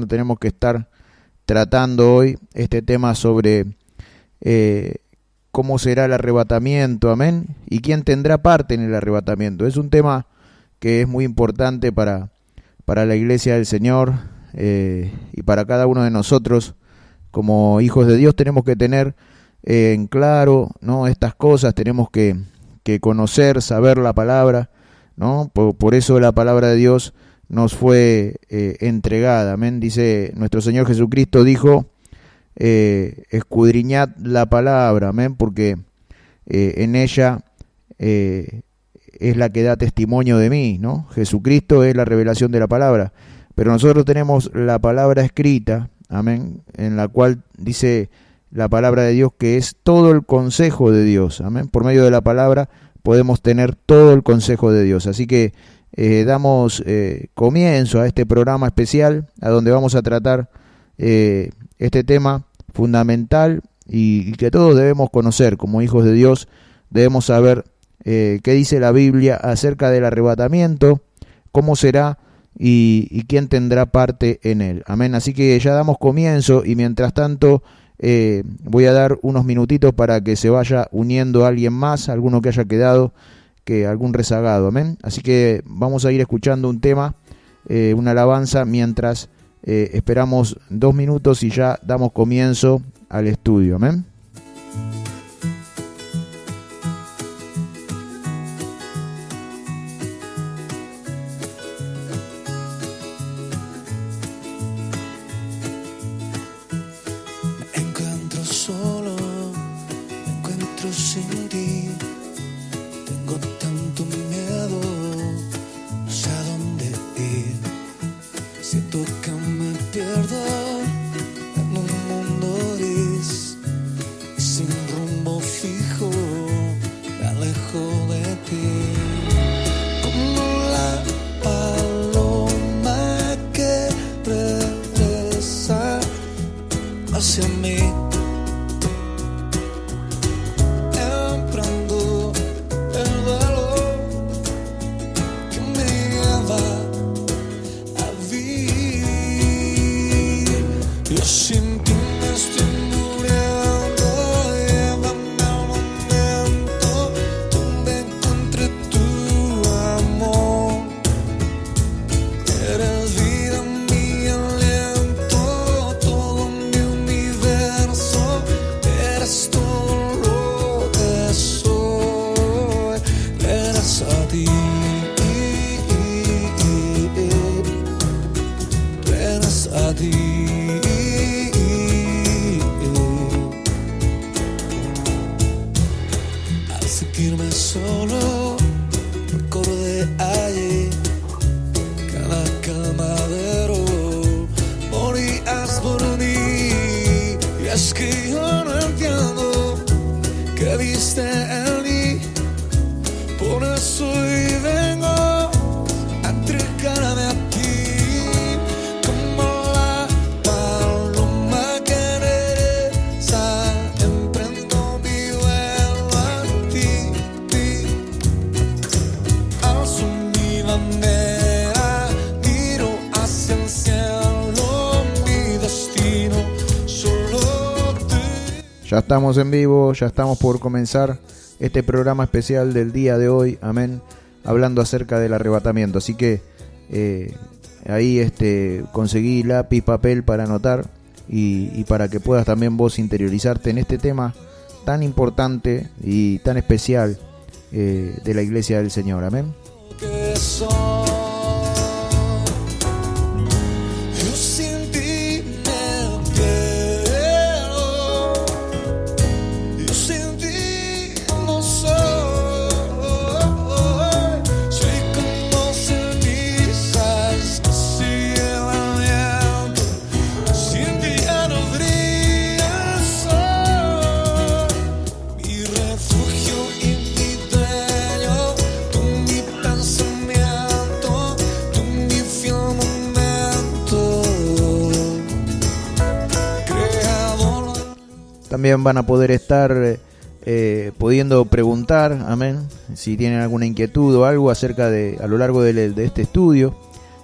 tenemos que estar tratando hoy este tema sobre cómo será el arrebatamiento, amén, y quién tendrá parte en el arrebatamiento. Es un tema que es muy importante para la iglesia del Señor y para cada uno de nosotros. Como hijos de Dios tenemos que tener en claro, ¿no?, estas cosas, tenemos que conocer, saber la palabra, ¿no? Por eso la palabra de Dios nos fue entregada, amén. Dice, nuestro Señor Jesucristo dijo, escudriñad la palabra, amén, porque en ella es la que da testimonio de mí, ¿no? Jesucristo es la revelación de la palabra, pero nosotros tenemos la palabra escrita, amén, en la cual dice la palabra de Dios que es todo el consejo de Dios, amén. Por medio de la palabra podemos tener todo el consejo de Dios. Así que damos comienzo a este programa especial, a donde vamos a tratar este tema fundamental y que todos debemos conocer. Como hijos de Dios debemos saber qué dice la Biblia acerca del arrebatamiento, cómo será y quién tendrá parte en él. Amén. Así que ya damos comienzo y mientras tanto voy a dar unos minutitos para que se vaya uniendo alguien más, alguno que haya quedado, que algún rezagado. Amén. Así que vamos a ir escuchando un tema, una alabanza, mientras esperamos 2 minutos y ya damos comienzo al estudio. Amén. Sin ti, tengo tanto miedo, no sé a dónde ir. Siento que me pierdo en un mundo gris y sin rumbo fijo, me alejo de ti. Como la paloma que regresa hacia mí. Ya estamos en vivo, ya estamos por comenzar este programa especial del día de hoy, amén, hablando acerca del arrebatamiento. Así que ahí conseguí lápiz, papel para anotar y para que puedas también vos interiorizarte en este tema tan importante y tan especial de la iglesia del Señor, amén. También van a poder estar pudiendo preguntar, amén, si tienen alguna inquietud o algo acerca a lo largo de este estudio.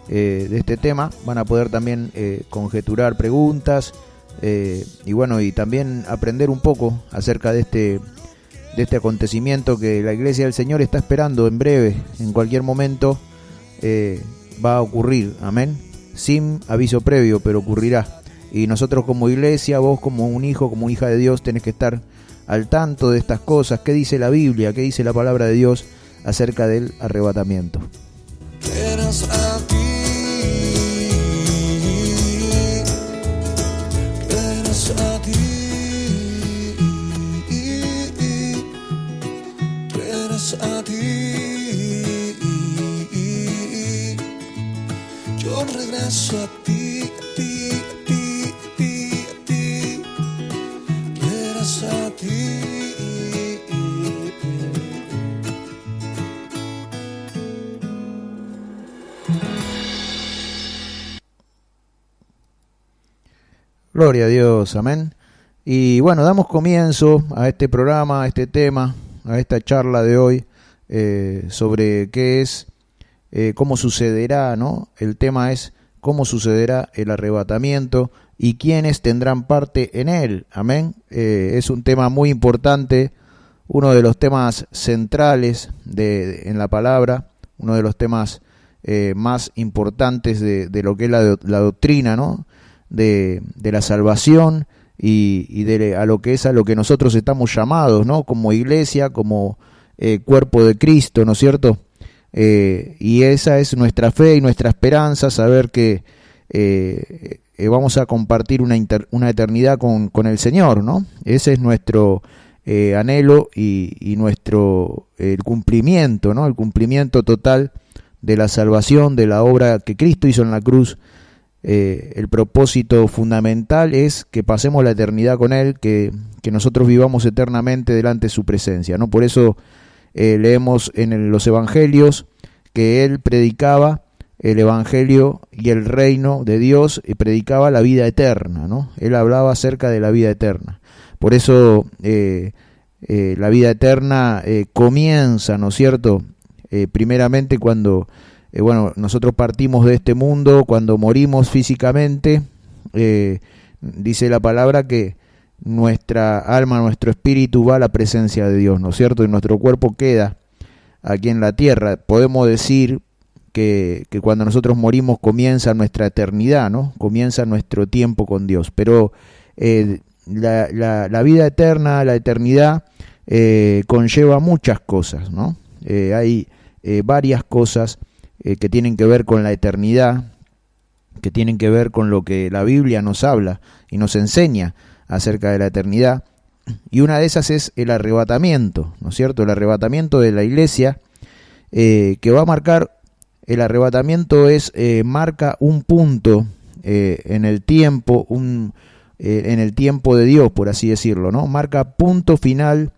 de este tema, van a poder también conjeturar preguntas y bueno, y también aprender un poco acerca de este acontecimiento que la Iglesia del Señor está esperando en breve, en cualquier momento va a ocurrir, amén, sin aviso previo, pero ocurrirá. Y nosotros como iglesia, vos como un hijo, como hija de Dios, tenés que estar al tanto de estas cosas. ¿Qué dice la Biblia? ¿Qué dice la palabra de Dios acerca del arrebatamiento? Verás a ti, verás a ti, verás a ti, yo regreso a ti. Gloria a Dios, amén. Y bueno, damos comienzo a este programa, a este tema, a esta charla de hoy sobre qué es, cómo sucederá, ¿no? El tema es cómo sucederá el arrebatamiento y quiénes tendrán parte en él, amén. Es un tema muy importante, uno de los temas centrales en la palabra, uno de los temas más importantes de lo que es la doctrina, ¿no? De la salvación y a lo que es a lo que nosotros estamos llamados, ¿no? Como iglesia, como cuerpo de Cristo, ¿no es cierto? Y esa es nuestra fe y nuestra esperanza, saber que vamos a compartir una eternidad con el Señor, ¿no? Ese es nuestro anhelo y nuestro el cumplimiento, ¿no? El cumplimiento total de la salvación, de la obra que Cristo hizo en la cruz. El propósito fundamental es que pasemos la eternidad con Él, que nosotros vivamos eternamente delante de su presencia, ¿no? Por eso leemos en los evangelios que Él predicaba el evangelio y el reino de Dios y predicaba la vida eterna, ¿no? Él hablaba acerca de la vida eterna. Por eso la vida eterna comienza, ¿no es cierto? Primeramente cuando bueno, nosotros partimos de este mundo, cuando morimos físicamente, dice la palabra que nuestra alma, nuestro espíritu va a la presencia de Dios, ¿no es cierto? Y nuestro cuerpo queda aquí en la tierra. Podemos decir que cuando nosotros morimos comienza nuestra eternidad, ¿no? Comienza nuestro tiempo con Dios. Pero la vida eterna, la eternidad, conlleva muchas cosas, ¿no? Hay varias cosas que tienen que ver con la eternidad, que tienen que ver con lo que la Biblia nos habla y nos enseña acerca de la eternidad, y una de esas es el arrebatamiento, ¿no es cierto? El arrebatamiento de la iglesia, que va a marcar, el arrebatamiento marca un punto en el tiempo, en el tiempo de Dios, por así decirlo, ¿no? Marca punto final,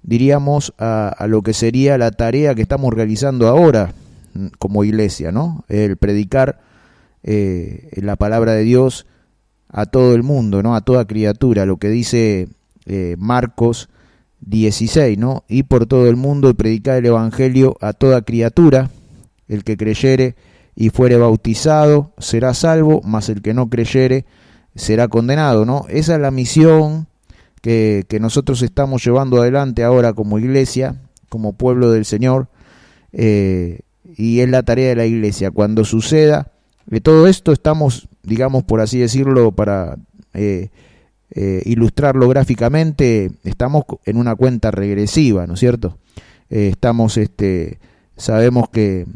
diríamos, a lo que sería la tarea que estamos realizando ahora como iglesia, ¿no? El predicar la palabra de Dios a todo el mundo, ¿no? A toda criatura, lo que dice Marcos 16, ¿no? Y por todo el mundo y predicar el evangelio a toda criatura, el que creyere y fuere bautizado será salvo, mas el que no creyere será condenado, ¿no? Esa es la misión que nosotros estamos llevando adelante ahora como iglesia, como pueblo del Señor, y es la tarea de la iglesia. Cuando suceda todo esto, estamos, digamos, por así decirlo, para ilustrarlo gráficamente, estamos en una cuenta regresiva, ¿no es cierto? Sabemos que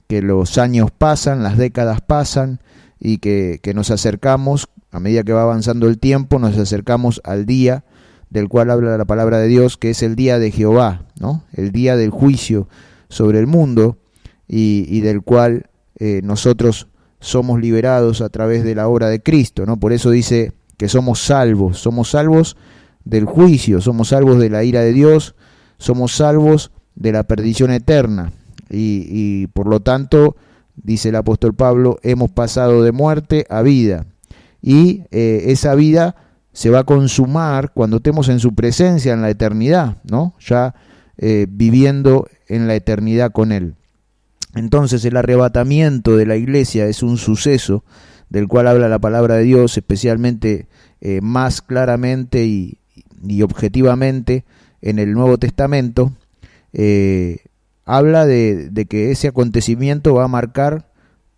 los años pasan, las décadas pasan, y que nos acercamos, a medida que va avanzando el tiempo, nos acercamos al día del cual habla la palabra de Dios, que es el día de Jehová, ¿no? El día del juicio sobre el mundo, y del cual nosotros somos liberados a través de la obra de Cristo, ¿no? Por eso dice que somos salvos del juicio, somos salvos de la ira de Dios, somos salvos de la perdición eterna, y por lo tanto, dice el apóstol Pablo, hemos pasado de muerte a vida, y esa vida se va a consumar cuando estemos en su presencia en la eternidad, ¿no? Ya viviendo en la eternidad con Él. Entonces el arrebatamiento de la iglesia es un suceso del cual habla la palabra de Dios, especialmente más claramente y objetivamente en el Nuevo Testamento. Habla de que ese acontecimiento va a marcar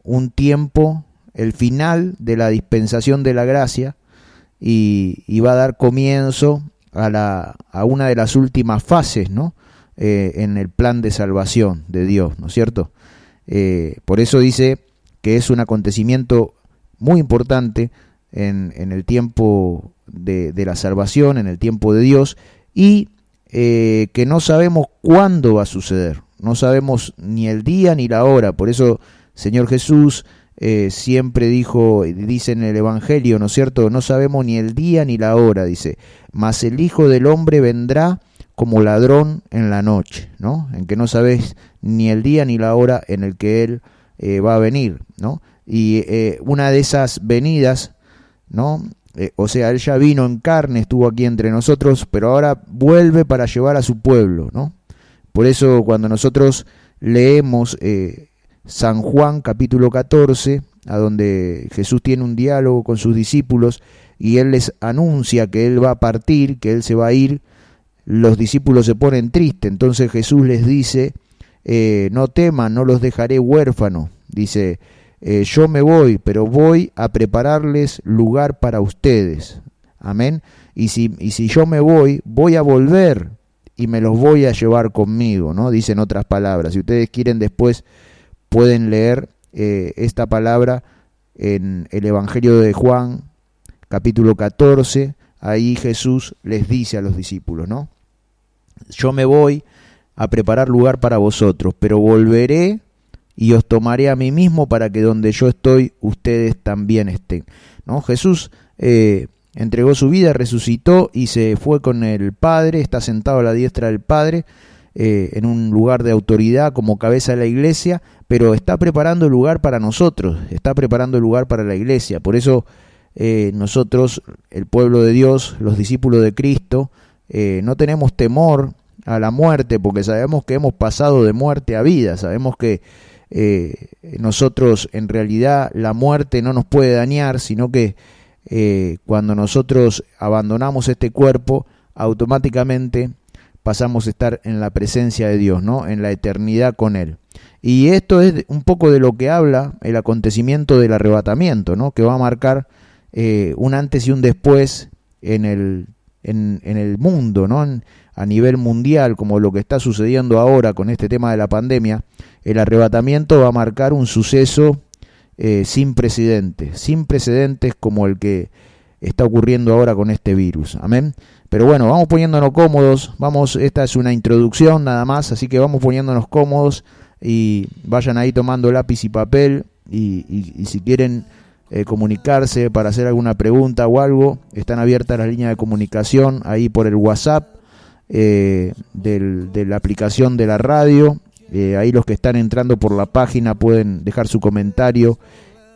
un tiempo, el final de la dispensación de la gracia, y va a dar comienzo a una de las últimas fases, ¿no? En el plan de salvación de Dios, ¿no es cierto? Por eso dice que es un acontecimiento muy importante en el tiempo de la salvación, en el tiempo de Dios, y que no sabemos cuándo va a suceder, no sabemos ni el día ni la hora. Por eso Señor Jesús siempre dice en el Evangelio, ¿no es cierto? No sabemos ni el día ni la hora, dice, mas el Hijo del Hombre vendrá como ladrón en la noche, ¿no? En que no sabes ni el día ni la hora en el que Él va a venir, ¿no? Y una de esas venidas, ¿no? O sea, Él ya vino en carne, estuvo aquí entre nosotros, pero ahora vuelve para llevar a su pueblo, ¿no? Por eso cuando nosotros leemos San Juan capítulo 14, a donde Jesús tiene un diálogo con sus discípulos y Él les anuncia que Él va a partir, que Él se va a ir, los discípulos se ponen tristes. Entonces Jesús les dice, no teman, no los dejaré huérfanos. Dice, yo me voy, pero voy a prepararles lugar para ustedes. Amén. Y si yo me voy, voy a volver y me los voy a llevar conmigo, ¿no? Dicen otras palabras. Si ustedes quieren después pueden leer esta palabra en el Evangelio de Juan, capítulo 14. Ahí Jesús les dice a los discípulos, ¿no? Yo me voy a preparar lugar para vosotros, pero volveré y os tomaré a mí mismo para que donde yo estoy, ustedes también estén, ¿no? Jesús entregó su vida, resucitó y se fue con el Padre, está sentado a la diestra del Padre, en un lugar de autoridad como cabeza de la iglesia, pero está preparando el lugar para nosotros, está preparando el lugar para la iglesia. Por eso nosotros, el pueblo de Dios, los discípulos de Cristo, no tenemos temor a la muerte, porque sabemos que hemos pasado de muerte a vida, sabemos que nosotros en realidad la muerte no nos puede dañar, sino que cuando nosotros abandonamos este cuerpo, automáticamente pasamos a estar en la presencia de Dios, ¿no? En la eternidad con Él. Y esto es un poco de lo que habla el acontecimiento del arrebatamiento, ¿no? Que va a marcar un antes y un después en el mundo, ¿no? A nivel mundial, como lo que está sucediendo ahora con este tema de la pandemia. El arrebatamiento va a marcar un suceso sin precedentes como el que está ocurriendo ahora con este virus. Amén. Pero bueno, vamos poniéndonos cómodos, esta es una introducción nada más, así que vamos poniéndonos cómodos y vayan ahí tomando lápiz y papel y si quieren comunicarse para hacer alguna pregunta o algo, están abiertas las líneas de comunicación ahí por el WhatsApp de la aplicación de la radio. Ahí los que están entrando por la página pueden dejar su comentario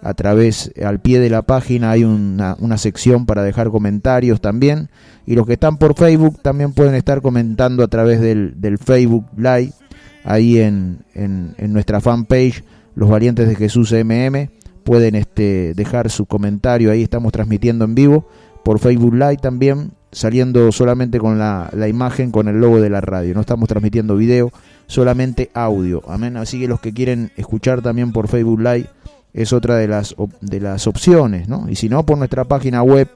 al pie de la página hay una sección para dejar comentarios también, y los que están por Facebook también pueden estar comentando a través del Facebook Live, ahí en nuestra fanpage Los Valientes de Jesús pueden dejar su comentario, ahí estamos transmitiendo en vivo por Facebook Live también, saliendo solamente con la imagen, con el logo de la radio, no estamos transmitiendo video, solamente audio, amén. Así que los que quieren escuchar también por Facebook Live es otra de las opciones, ¿no? Y si no, por nuestra página web,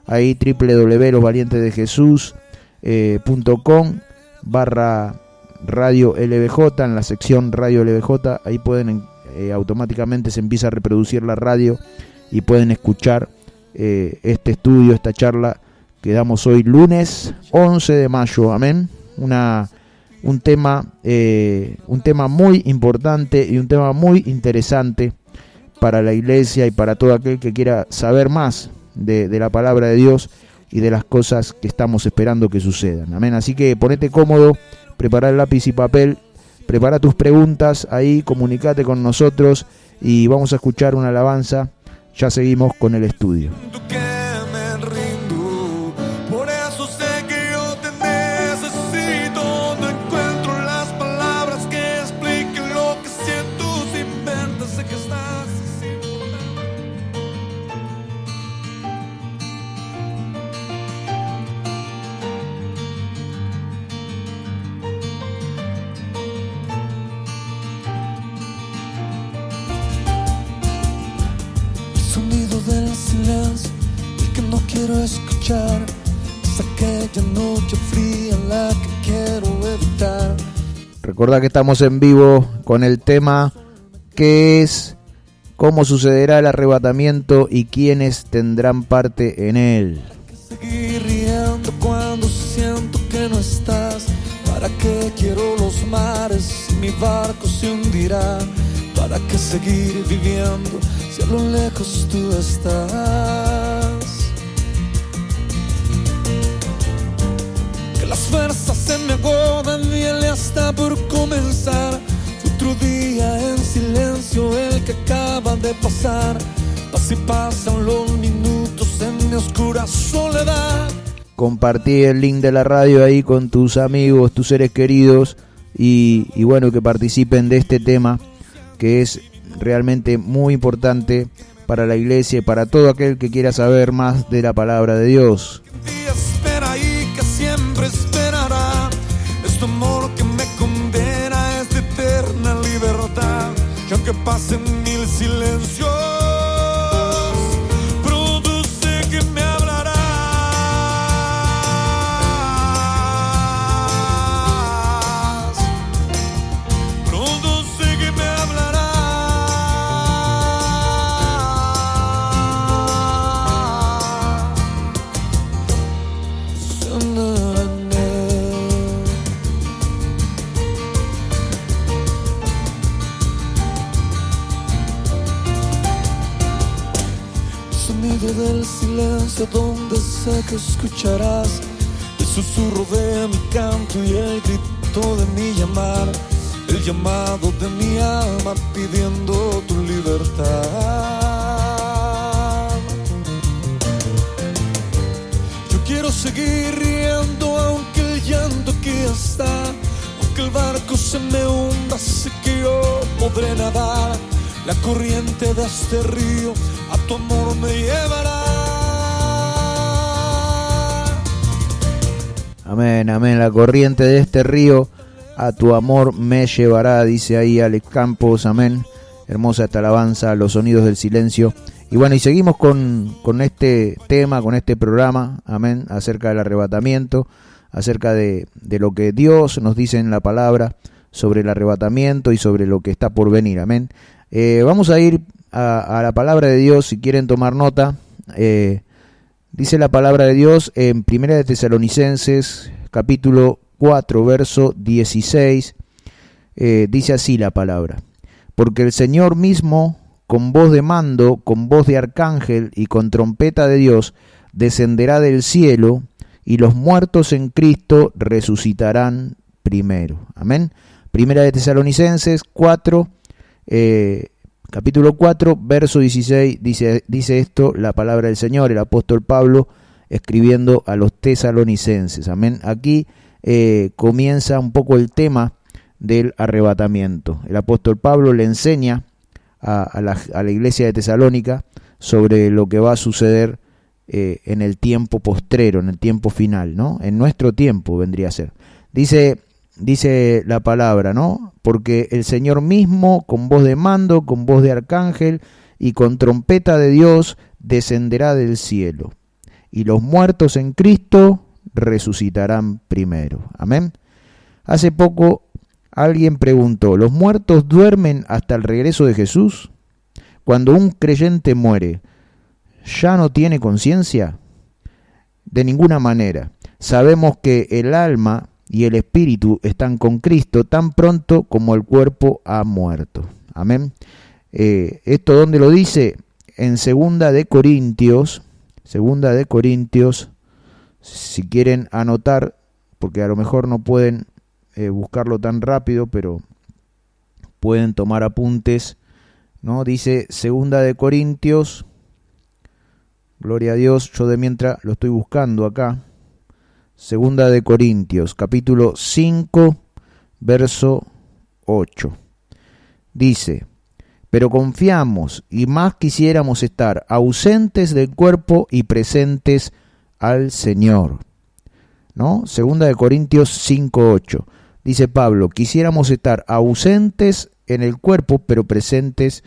ahí www.losvalientesdejesús.com/radio LBJ, en la sección Radio LBJ, ahí pueden automáticamente se empieza a reproducir la radio y pueden escuchar este estudio, esta charla que damos hoy lunes 11 de mayo, amén. Un tema muy importante y un tema muy interesante para la iglesia y para todo aquel que quiera saber más de la palabra de Dios y de las cosas que estamos esperando que sucedan. Amén. Así que ponete cómodo, prepara el lápiz y papel, prepara tus preguntas ahí, comunícate con nosotros y vamos a escuchar una alabanza. Ya seguimos con el estudio. Necesito, no encuentro las palabras que expliquen lo que siento. quiero escuchar, es aquella noche fría la que quiero evitar. Recordá que estamos en vivo con el tema ¿qué es? ¿Cómo sucederá el arrebatamiento y quiénes tendrán parte en él? Seguir riendo cuando siento que no estás. ¿Para qué quiero los mares si mi barco se hundirá? ¿Para qué seguir viviendo si a lo lejos tú estás? Que las fuerzas se me agotan y él ya está por comenzar. Otro día en silencio el que acaba de pasar. Así pasan los minutos en mi oscura soledad. Compartí el link de la radio ahí con tus amigos, tus seres queridos y bueno, que participen de este tema que es realmente muy importante para la iglesia y para todo aquel que quiera saber más de la palabra de Dios. Y espera y que siempre esperará. Es tu amor que me condena, es de eterna libertad. Y aunque pasen mil silencios, produce que me hablarás. Produce que me hablarás. Sonido del silencio donde sé que escucharás el susurro de mi canto y el grito de mi llamar, el llamado de mi alma pidiendo tu libertad. Yo quiero seguir riendo aunque el llanto aquí está, aunque el barco se me hunda, sé que yo podré nadar. La corriente de este río a tu amor me llevará. Amén, amén. La corriente de este río a tu amor me llevará, dice ahí Alex Campos. Amén. Hermosa esta alabanza, los sonidos del silencio. Y bueno, y seguimos con este tema, con este programa, amén, acerca del arrebatamiento, acerca de lo que Dios nos dice en la palabra sobre el arrebatamiento y sobre lo que está por venir. Amén. Vamos a ir a la palabra de Dios, si quieren tomar nota. Dice la palabra de Dios en 1 de Tesalonicenses, capítulo 4, verso 16. Dice así la palabra: porque el Señor mismo, con voz de mando, con voz de arcángel y con trompeta de Dios, descenderá del cielo, y los muertos en Cristo resucitarán primero. Amén. 1 de Tesalonicenses 4, capítulo 4, verso 16, dice esto la palabra del Señor, el apóstol Pablo escribiendo a los tesalonicenses. Amén. Aquí comienza un poco el tema del arrebatamiento. El apóstol Pablo le enseña a la iglesia de Tesalónica sobre lo que va a suceder en el tiempo postrero, en el tiempo final, ¿no? En nuestro tiempo vendría a ser. Dice la palabra, ¿no? Porque el Señor mismo, con voz de mando, con voz de arcángel y con trompeta de Dios, descenderá del cielo, y los muertos en Cristo resucitarán primero. Amén. Hace poco alguien preguntó: ¿los muertos duermen hasta el regreso de Jesús? Cuando un creyente muere, ¿ya no tiene conciencia? De ninguna manera. Sabemos que el alma y el espíritu están con Cristo tan pronto como el cuerpo ha muerto. Amén. ¿Esto dónde lo dice? En 2 de Corintios, si quieren anotar, porque a lo mejor no pueden buscarlo tan rápido, pero pueden tomar apuntes, ¿no? Dice 2 de Corintios, gloria a Dios, yo de mientras lo estoy buscando acá. 2 de Corintios, capítulo 5, verso 8. Dice: pero confiamos y más quisiéramos estar ausentes del cuerpo y presentes al Señor. ¿No? 2 de Corintios 5, 8. Dice Pablo: quisiéramos estar ausentes en el cuerpo, pero presentes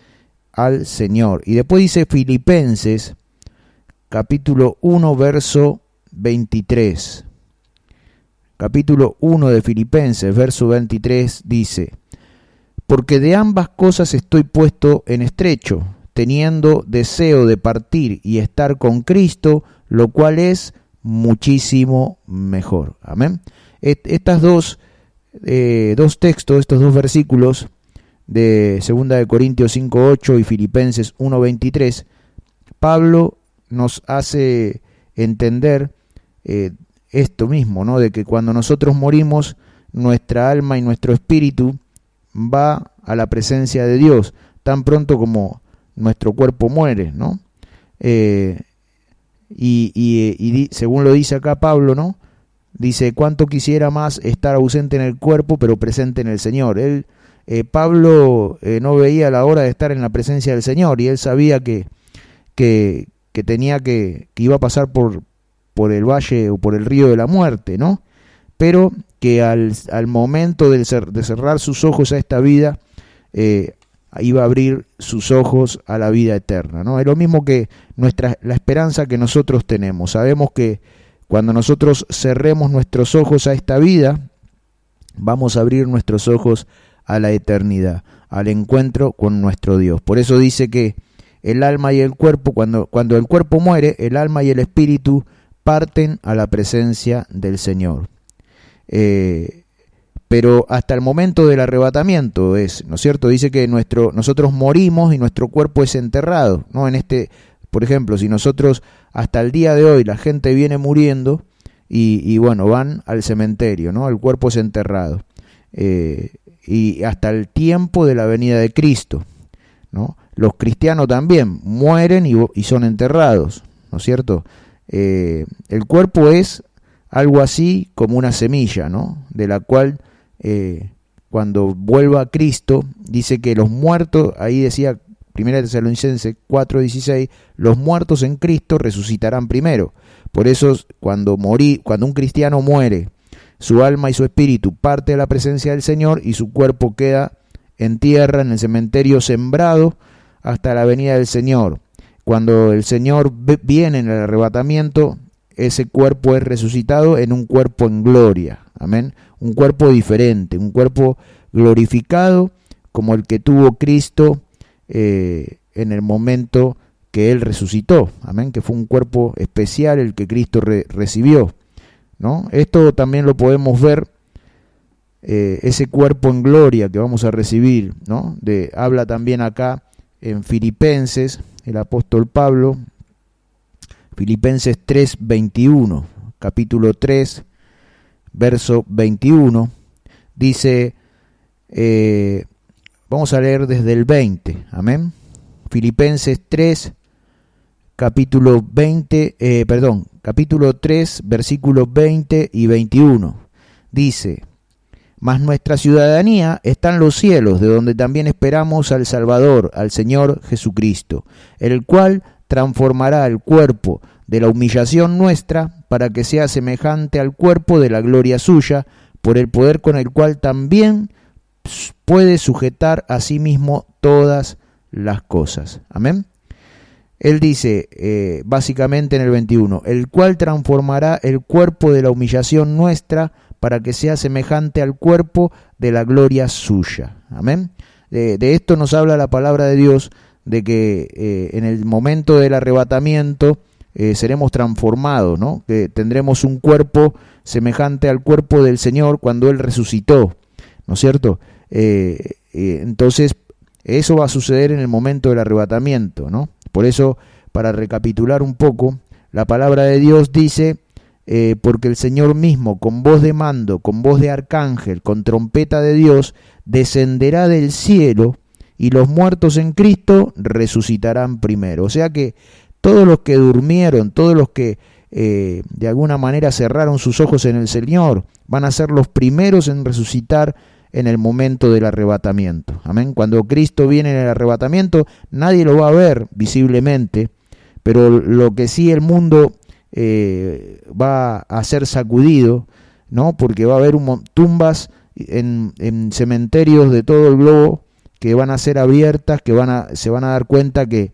al Señor. Y después dice Filipenses, capítulo 1, verso 23. Capítulo 1 de Filipenses, verso 23 dice: porque de ambas cosas estoy puesto en estrecho, teniendo deseo de partir y estar con Cristo, lo cual es muchísimo mejor. Amén. Estas dos textos, estos dos versículos de 2 de Corintios 5:8 y Filipenses 1:23, Pablo nos hace entender esto mismo, ¿no? De que cuando nosotros morimos, nuestra alma y nuestro espíritu va a la presencia de Dios tan pronto como nuestro cuerpo muere, ¿no? Y según lo dice acá Pablo, ¿no? Dice: cuánto quisiera más estar ausente en el cuerpo, pero presente en el Señor. Pablo no veía la hora de estar en la presencia del Señor, y él sabía que tenía que iba a pasar por el valle o por el río de la muerte, ¿no? Pero que al momento de cerrar sus ojos a esta vida, iba a abrir sus ojos a la vida eterna, ¿no? Es lo mismo que la esperanza que nosotros tenemos. Sabemos que cuando nosotros cerremos nuestros ojos a esta vida, vamos a abrir nuestros ojos a la eternidad, al encuentro con nuestro Dios. Por eso dice que el alma y el cuerpo, cuando el cuerpo muere, el alma y el espíritu parten a la presencia del Señor. Pero hasta el momento del arrebatamiento ¿no es cierto? Dice que nosotros morimos y nuestro cuerpo es enterrado, ¿no? Por ejemplo, si nosotros hasta el día de hoy la gente viene muriendo y bueno, van al cementerio, ¿no? El cuerpo es enterrado. Y hasta el tiempo de la venida de Cristo, ¿no? Los cristianos también mueren y son enterrados, ¿no es cierto? El cuerpo es algo así como una semilla, ¿no? De la cual cuando vuelva Cristo, dice que los muertos, ahí decía 1 Tesalonicenses 4:16, los muertos en Cristo resucitarán primero. Por eso cuando un cristiano muere, su alma y su espíritu parte de la presencia del Señor y su cuerpo queda en tierra, en el cementerio, sembrado hasta la venida del Señor. Cuando el Señor viene en el arrebatamiento, ese cuerpo es resucitado en un cuerpo en gloria. Amén. Un cuerpo diferente, un cuerpo glorificado como el que tuvo Cristo en el momento que Él resucitó. Amén. Que fue un cuerpo especial el que Cristo recibió, ¿no? Esto también lo podemos ver, ese cuerpo en gloria que vamos a recibir, ¿no? Habla también acá en Filipenses, el apóstol Pablo, Filipenses 3:21, capítulo 3, verso 21, dice, vamos a leer desde el 20, amén. Filipenses 3, capítulo 3, versículos 20 y 21, dice: mas nuestra ciudadanía está en los cielos, de donde también esperamos al Salvador, al Señor Jesucristo, el cual transformará el cuerpo de la humillación nuestra para que sea semejante al cuerpo de la gloria suya, por el poder con el cual también puede sujetar a sí mismo todas las cosas. Amén. Él dice, básicamente en el 21, el cual transformará el cuerpo de la humillación nuestra para que sea semejante al cuerpo de la gloria suya. Amén. De esto nos habla la palabra de Dios, de que en el momento del arrebatamiento seremos transformados, ¿no? Que tendremos un cuerpo semejante al cuerpo del Señor cuando Él resucitó, ¿no es cierto? Entonces, eso va a suceder en el momento del arrebatamiento, ¿no? Por eso, para recapitular un poco, la palabra de Dios dice: porque el Señor mismo, con voz de mando, con voz de arcángel, con trompeta de Dios, descenderá del cielo, y los muertos en Cristo resucitarán primero. O sea que todos los que durmieron, todos los que de alguna manera cerraron sus ojos en el Señor, van a ser los primeros en resucitar en el momento del arrebatamiento. Amén. Cuando Cristo viene en el arrebatamiento, nadie lo va a ver visiblemente, pero lo que sí el mundo va a ser sacudido, ¿no? Porque va a haber tumbas en cementerios de todo el globo que van a ser abiertas, que se van a dar cuenta que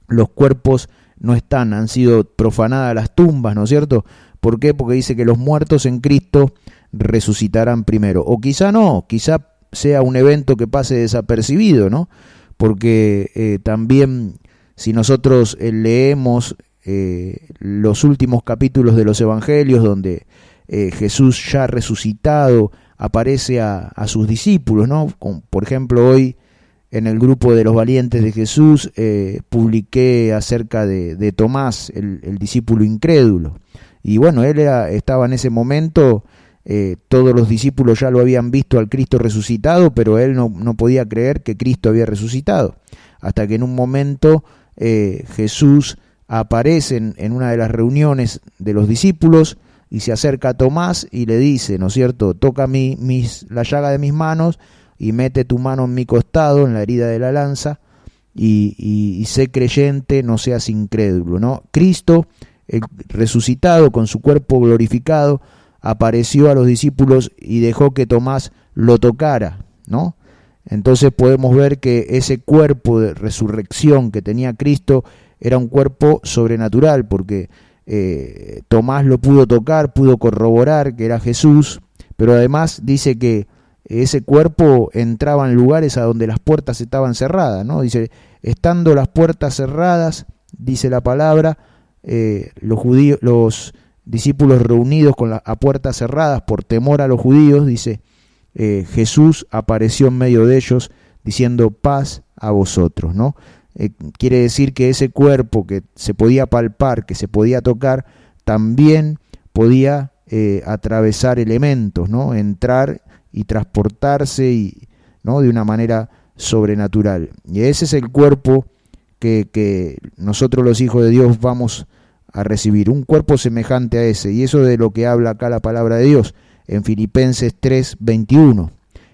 los cuerpos no están, han sido profanadas las tumbas, ¿no es cierto? ¿Por qué? Porque dice que los muertos en Cristo resucitarán primero. O quizá no, quizá sea un evento que pase desapercibido, ¿no? Porque también si nosotros leemos los últimos capítulos de los evangelios donde Jesús ya resucitado aparece a sus discípulos, ¿no? Por ejemplo, hoy en el grupo de los valientes de Jesús publiqué acerca de Tomás, el discípulo incrédulo. Y bueno, él estaba en ese momento, todos los discípulos ya lo habían visto al Cristo resucitado, pero él no podía creer que Cristo había resucitado. Hasta que en un momento Jesús aparece en una de las reuniones de los discípulos y se acerca a Tomás y le dice, ¿no es cierto?, toca la llaga de mis manos y mete tu mano en mi costado, en la herida de la lanza, y sé creyente, no seas incrédulo, ¿no? Cristo, el resucitado con su cuerpo glorificado, apareció a los discípulos y dejó que Tomás lo tocara, ¿no? Entonces podemos ver que ese cuerpo de resurrección que tenía Cristo era un cuerpo sobrenatural, porque Tomás lo pudo tocar, pudo corroborar que era Jesús, pero además dice que ese cuerpo entraba en lugares a donde las puertas estaban cerradas, ¿no? Dice, estando las puertas cerradas, dice la palabra, los discípulos reunidos a puertas cerradas por temor a los judíos, dice, Jesús apareció en medio de ellos diciendo paz a vosotros, ¿no? Quiere decir que ese cuerpo que se podía palpar, que se podía tocar, también podía atravesar elementos, ¿no? Entrar y transportarse ¿no? de una manera sobrenatural. Y ese es el cuerpo que nosotros los hijos de Dios vamos a recibir, un cuerpo semejante a ese, y eso de lo que habla acá la palabra de Dios en Filipenses 3:21,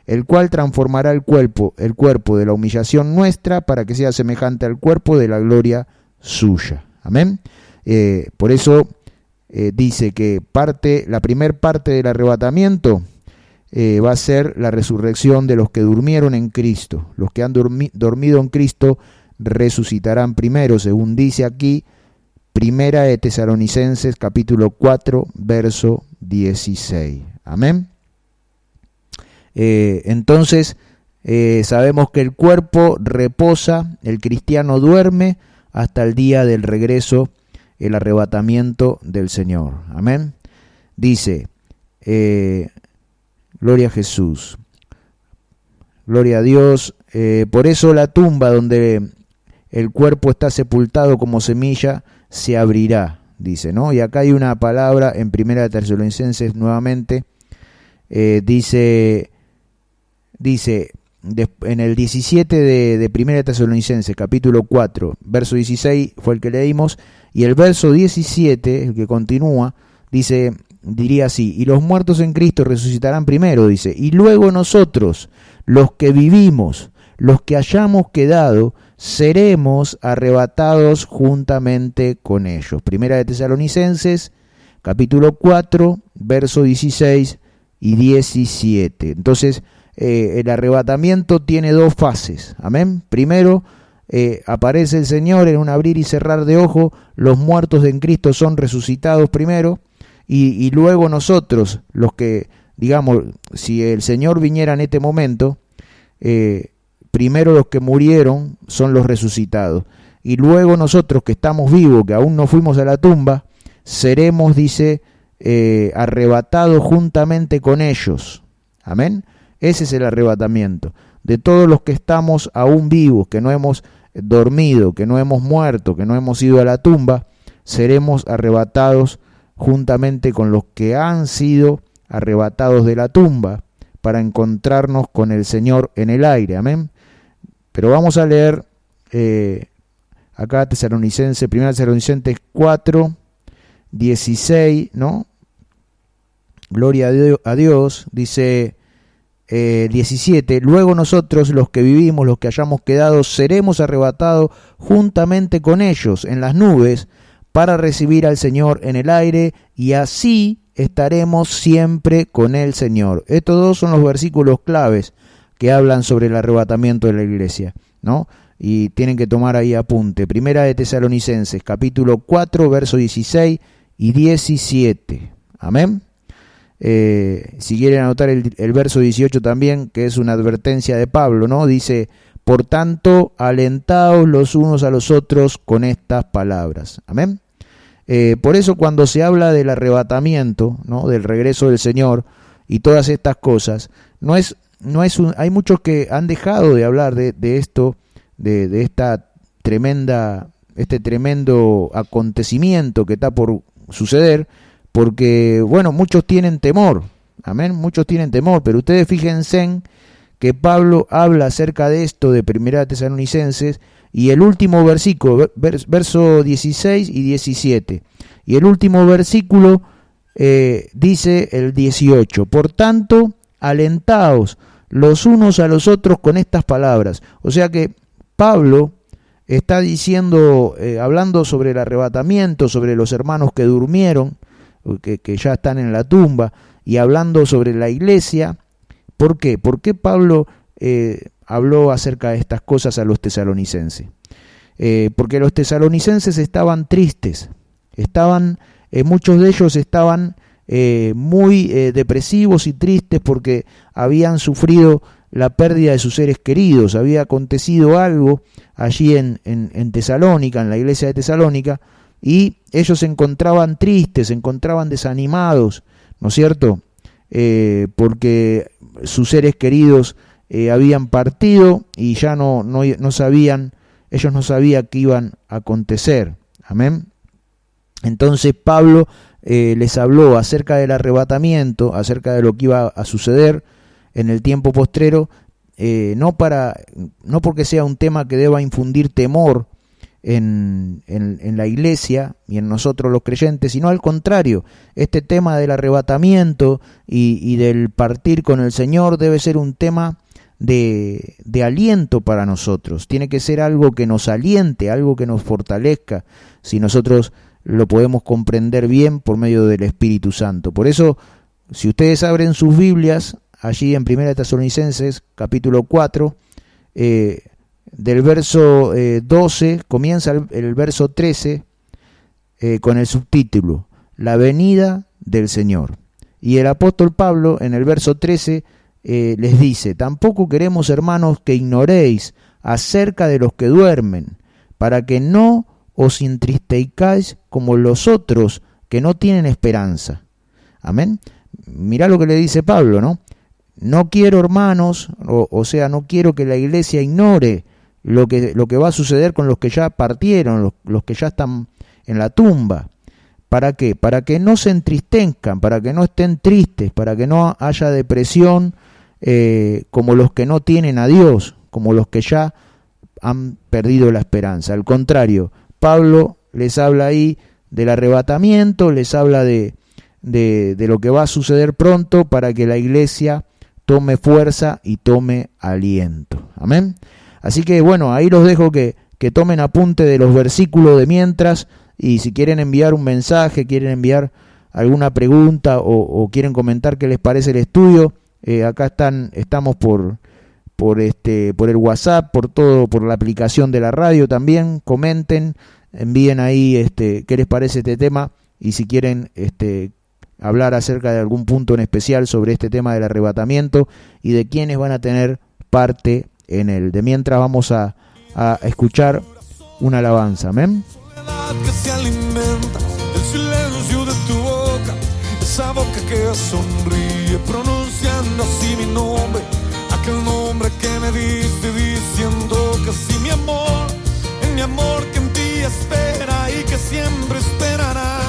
el cual transformará el cuerpo de la humillación nuestra para que sea semejante al cuerpo de la gloria suya. Amén. Por eso dice que la primer parte del arrebatamiento va a ser la resurrección de los que durmieron en Cristo. Los que han dormido en Cristo resucitarán primero, según dice aquí Primera de Tesalonicenses capítulo 4, verso 16. Amén. Entonces sabemos que el cuerpo reposa, el cristiano duerme hasta el día del regreso, el arrebatamiento del Señor. Amén. Dice, gloria a Jesús, gloria a Dios. Por eso la tumba donde el cuerpo está sepultado como semilla se abrirá, dice, ¿no? Y acá hay una palabra en Primera de Tesalonicenses nuevamente, dice en el 17 de Primera de Tesalonicenses, capítulo 4, verso 16 fue el que leímos, y el verso 17, el que continúa, diría así, y los muertos en Cristo resucitarán primero, dice, y luego nosotros, los que vivimos, los que hayamos quedado, seremos arrebatados juntamente con ellos. Primera de Tesalonicenses, capítulo 4, verso 16 y 17. Entonces, el arrebatamiento tiene dos fases. Amén. Primero, aparece el Señor en un abrir y cerrar de ojo, los muertos en Cristo son resucitados primero, y luego nosotros, los que, digamos, si el Señor viniera en este momento, primero los que murieron son los resucitados, y luego nosotros que estamos vivos, que aún no fuimos a la tumba, seremos, dice, arrebatados juntamente con ellos. Amén. Ese es el arrebatamiento. De todos los que estamos aún vivos, que no hemos dormido, que no hemos muerto, que no hemos ido a la tumba, seremos arrebatados juntamente con los que han sido arrebatados de la tumba para encontrarnos con el Señor en el aire. Amén. Pero vamos a leer acá Tesalonicenses, 1 Tesalonicenses 4, 16, ¿no? Gloria a Dios, dice 17, luego nosotros los que vivimos, los que hayamos quedado, seremos arrebatados juntamente con ellos en las nubes para recibir al Señor en el aire, y así estaremos siempre con el Señor. Estos dos son los versículos claves que hablan sobre el arrebatamiento de la iglesia, ¿no? y tienen que tomar ahí apunte. Primera de Tesalonicenses, capítulo 4, verso 16 y 17. Amén. Si quieren anotar el verso 18 también, que es una advertencia de Pablo, ¿no? Dice: por tanto, alentaos los unos a los otros con estas palabras. Amén. Por eso cuando se habla del arrebatamiento, ¿no? Del regreso del Señor y todas estas cosas, hay muchos que han dejado de hablar de esto, de este tremendo acontecimiento que está por suceder, porque, bueno, muchos tienen temor, amén, muchos tienen temor, pero ustedes fíjense en que Pablo habla acerca de esto de Primera Tesalonicenses, y el último versículo, verso 16 y 17, y el último versículo dice el 18, por tanto, alentaos los unos a los otros con estas palabras. O sea que Pablo está diciendo, hablando sobre el arrebatamiento, sobre los hermanos que durmieron, que ya están en la tumba, y hablando sobre la iglesia. ¿Por qué? ¿Por qué Pablo habló acerca de estas cosas a los tesalonicenses? Porque los tesalonicenses estaban tristes, muchos de ellos estaban muy depresivos y tristes porque habían sufrido la pérdida de sus seres queridos. Había acontecido algo allí en Tesalónica, en la iglesia de Tesalónica, y ellos se encontraban tristes, se encontraban desanimados, ¿no es cierto? Porque sus seres queridos habían partido y ya no sabían, ellos no sabían qué iban a acontecer. Amén. Entonces Pablo les habló acerca del arrebatamiento, acerca de lo que iba a suceder en el tiempo postrero, no porque sea un tema que deba infundir temor en la iglesia y en nosotros los creyentes, sino al contrario, este tema del arrebatamiento y del partir con el Señor debe ser un tema de aliento para nosotros. Tiene que ser algo que nos aliente, algo que nos fortalezca, si nosotros lo podemos comprender bien por medio del Espíritu Santo. Por eso, si ustedes abren sus Biblias, allí en 1 Tesalonicenses, capítulo 4, del verso 12, comienza el verso 13 con el subtítulo, La venida del Señor. Y el apóstol Pablo, en el verso 13, les dice: tampoco queremos, hermanos, que ignoréis acerca de los que duermen, para que no os entristezcáis como los otros que no tienen esperanza. Amén. Mirá lo que le dice Pablo, ¿no? No quiero, hermanos, o sea, no quiero que la iglesia ignore lo que va a suceder con los que ya partieron, los que ya están en la tumba. ¿Para qué? Para que no se entristezcan, para que no estén tristes, para que no haya depresión como los que no tienen a Dios, como los que ya han perdido la esperanza. Al contrario, Pablo les habla ahí del arrebatamiento, les habla de lo que va a suceder pronto para que la iglesia tome fuerza y tome aliento. Amén. Así que bueno, ahí los dejo que tomen apunte de los versículos de mientras, y si quieren enviar un mensaje, quieren enviar alguna pregunta o quieren comentar qué les parece el estudio, acá estamos por el WhatsApp, por la aplicación de la radio también. Comenten, envíen ahí qué les parece este tema, y si quieren hablar acerca de algún punto en especial sobre este tema del arrebatamiento y de quiénes van a tener parte en él. De mientras vamos a escuchar una alabanza. Amén. Que se alimenta del silencio de tu boca, esa boca que sonríe pronunciando así mi nombre, aquel nombre que me diste diciendo que sí, mi amor, en mi amor que en ti espera y que siempre esperará.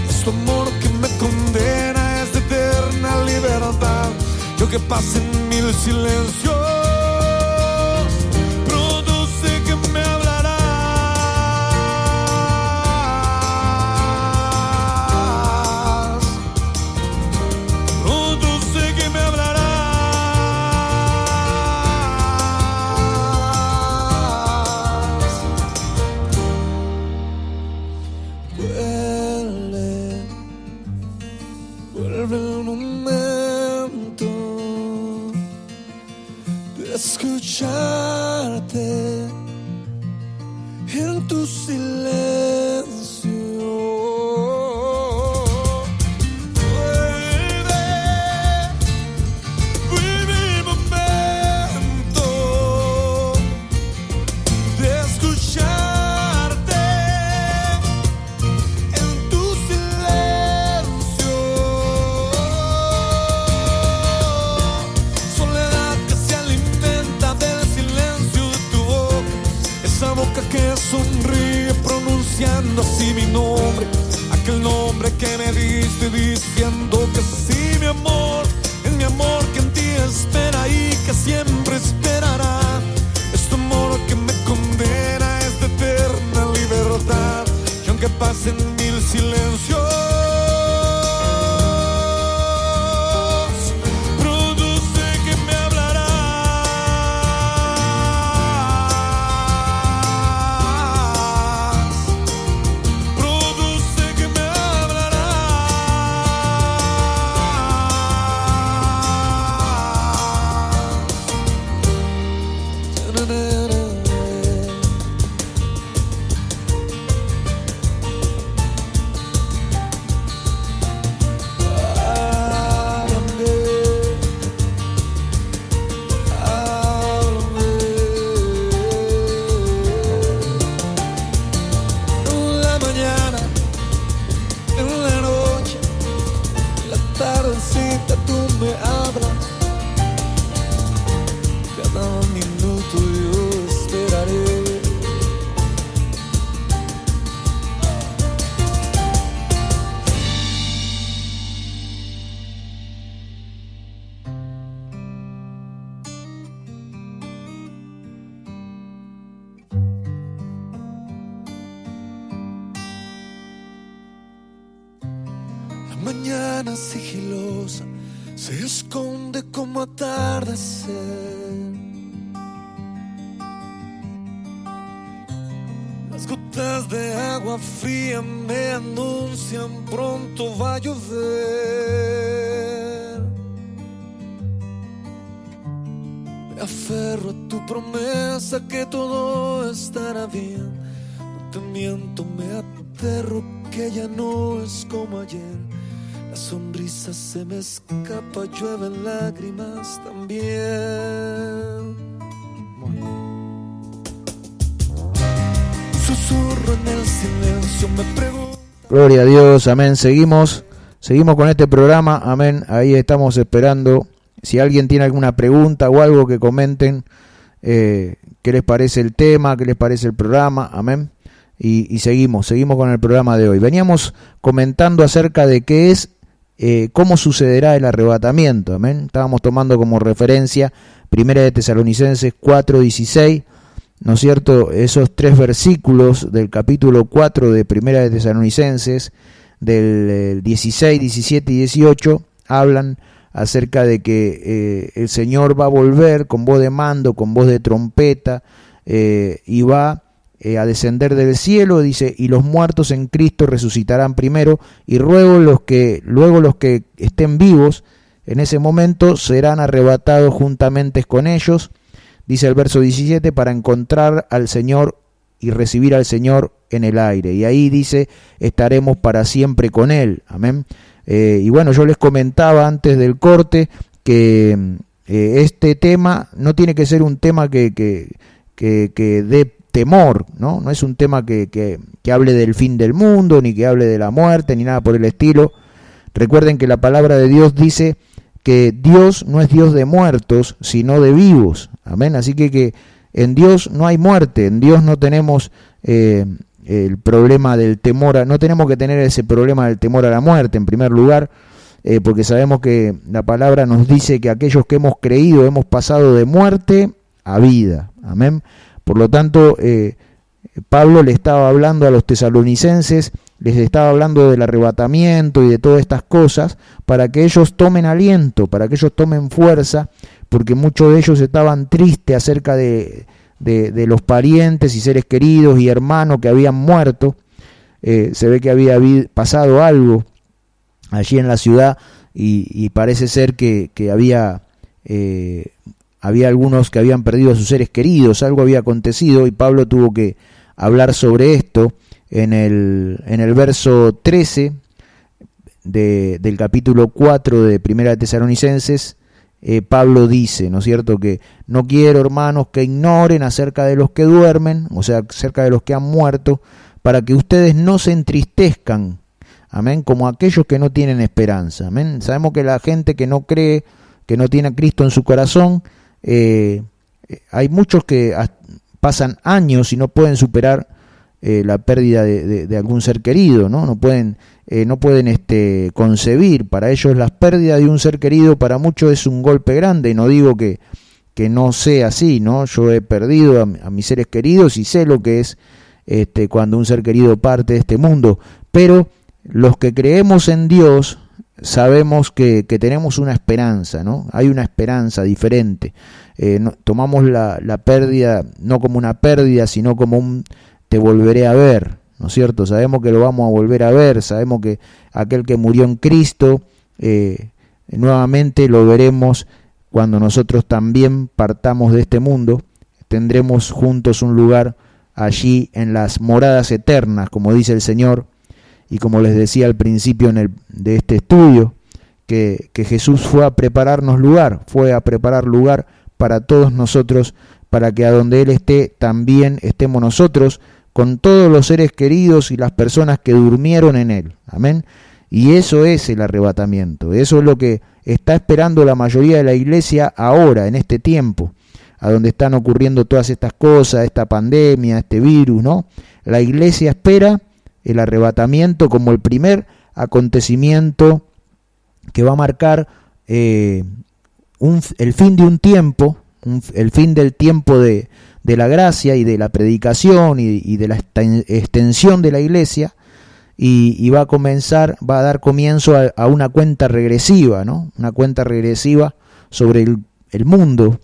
Es tu amor que me condena, es de eterna libertad. Yo que pase en mil silencios, produce que me hablarás. Produce que me hablarás. Vuelve el momento de escucharte silencio. Vuelve mi momento de escucharte en tu silencio. Soledad que se alimenta del silencio de tu boca, esa boca que sonríe pronunciando así mi nombre, aquel nombre que me diste diciendo que sí, mi amor, es mi amor que en ti espera y que siempre esperará. Es tu amor que me condena, es de eterna libertad, y aunque pasen mil silencios, produce que me hablarás. Produce que me En la mañana, en la noche, en la tardecita tú me hablas. Cada minuto yo esperaré. La mañana sigilosa se esconde como atardecer. Las gotas de agua fría me anuncian pronto va a llover. Me aferro a tu promesa que todo estará bien. No te miento, me aterro que ya no es como ayer. La sonrisa se me escapa, llueven lágrimas también. Un susurro en el silencio me pregunta. Gloria a Dios, amén. Seguimos con este programa, amén. Ahí estamos esperando. Si alguien tiene alguna pregunta o algo, que comenten qué les parece el tema, qué les parece el programa, amén. Y seguimos con el programa de hoy. Veníamos comentando acerca de qué es, cómo sucederá el arrebatamiento, amén. Estábamos tomando como referencia 1 de Tesalonicenses 4:16, ¿no es cierto? Esos 3 versículos del capítulo 4 de 1 de Tesalonicenses, del 16, 17 y 18, hablan acerca de que el Señor va a volver con voz de mando, con voz de trompeta, y va a descender del cielo, dice, y los muertos en Cristo resucitarán primero, y luego los que estén vivos en ese momento serán arrebatados juntamente con ellos, dice el verso 17, para encontrar al Señor y recibir al Señor en el aire, y ahí dice, estaremos para siempre con Él, amén. Y bueno, yo les comentaba antes del corte que este tema no tiene que ser un tema que dé temor, ¿no? No es un tema que hable del fin del mundo, ni que hable de la muerte, ni nada por el estilo. Recuerden que la palabra de Dios dice que Dios no es Dios de muertos, sino de vivos, amén. Así que en Dios no hay muerte, en Dios no tenemos el problema del temor, no tenemos que tener ese problema del temor a la muerte, en primer lugar, porque sabemos que la palabra nos dice que aquellos que hemos creído hemos pasado de muerte a vida, amén. Por lo tanto, Pablo le estaba hablando a los tesalonicenses, les estaba hablando del arrebatamiento y de todas estas cosas, para que ellos tomen aliento, para que ellos tomen fuerza, porque muchos de ellos estaban tristes acerca de los parientes y seres queridos y hermanos que habían muerto. Se ve que había pasado algo allí en la ciudad y parece ser que había algunos que habían perdido a sus seres queridos, algo había acontecido y Pablo tuvo que hablar sobre esto. En el verso 13 del capítulo 4 de Primera de Tesalonicenses, Pablo dice, ¿no es cierto?, que no quiero, hermanos, que ignoren acerca de los que duermen, o sea, acerca de los que han muerto, para que ustedes no se entristezcan, amén, como aquellos que no tienen esperanza, amén. Sabemos que la gente que no cree, que no tiene a Cristo en su corazón, hay muchos que pasan años y no pueden superar la pérdida de algún ser querido, ¿no? No pueden concebir. Para ellos la pérdida de un ser querido para muchos es un golpe grande, y no digo que no sea así, ¿no? Yo he perdido a mis seres queridos y sé lo que es cuando un ser querido parte de este mundo, pero los que creemos en Dios sabemos que tenemos una esperanza, ¿no? Hay una esperanza diferente. Tomamos la pérdida no como una pérdida, sino como un te volveré a ver, ¿no es cierto? Sabemos que lo vamos a volver a ver, sabemos que aquel que murió en Cristo, nuevamente lo veremos cuando nosotros también partamos de este mundo. Tendremos juntos un lugar allí en las moradas eternas, como dice el Señor, y como les decía al principio de este estudio, que Jesús fue a preparar lugar para todos nosotros, para que a donde Él esté también estemos nosotros, con todos los seres queridos y las personas que durmieron en Él. Amén. Y eso es el arrebatamiento. Eso es lo que está esperando la mayoría de la iglesia ahora, en este tiempo, a donde están ocurriendo todas estas cosas, esta pandemia, este virus, ¿no? La iglesia espera el arrebatamiento como el primer acontecimiento que va a marcar el fin de un tiempo, el fin del tiempo de la gracia y de la predicación y de la extensión de la iglesia, y va a dar comienzo a una cuenta regresiva, ¿no? Una cuenta regresiva sobre el mundo,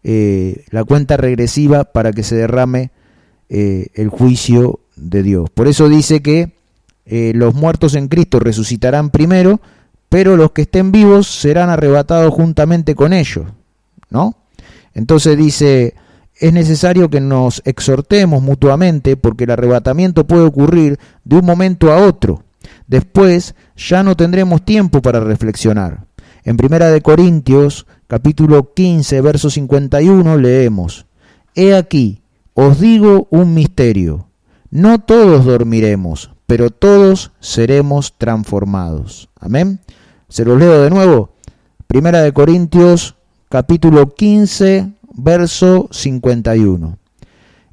la cuenta regresiva para que se derrame el juicio de Dios. Por eso dice que los muertos en Cristo resucitarán primero, pero los que estén vivos serán arrebatados juntamente con ellos, ¿no? Entonces dice, es necesario que nos exhortemos mutuamente, porque el arrebatamiento puede ocurrir de un momento a otro. Después ya no tendremos tiempo para reflexionar. En 1 Corintios, capítulo 15, verso 51, leemos, He aquí, os digo un misterio, no todos dormiremos, pero todos seremos transformados. Amén. Se los leo de nuevo. 1 Corintios, capítulo 15, verso 51.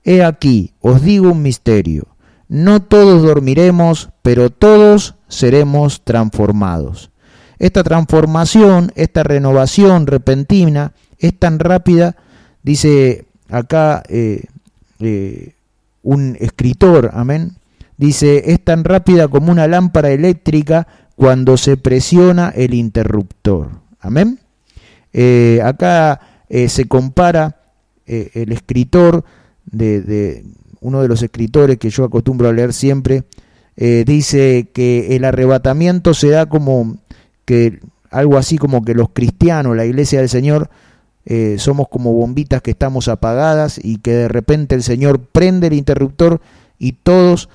He aquí, os digo un misterio, no todos dormiremos, pero todos seremos transformados. Esta transformación, esta renovación repentina es tan rápida, dice acá un escritor, amén, dice, es tan rápida como una lámpara eléctrica cuando se presiona el interruptor. Amén. Acá se compara el escritor de uno de los escritores que yo acostumbro a leer siempre, dice que el arrebatamiento se da como que algo así como que los cristianos, la iglesia del Señor, somos como bombitas que estamos apagadas y que de repente el Señor prende el interruptor y todos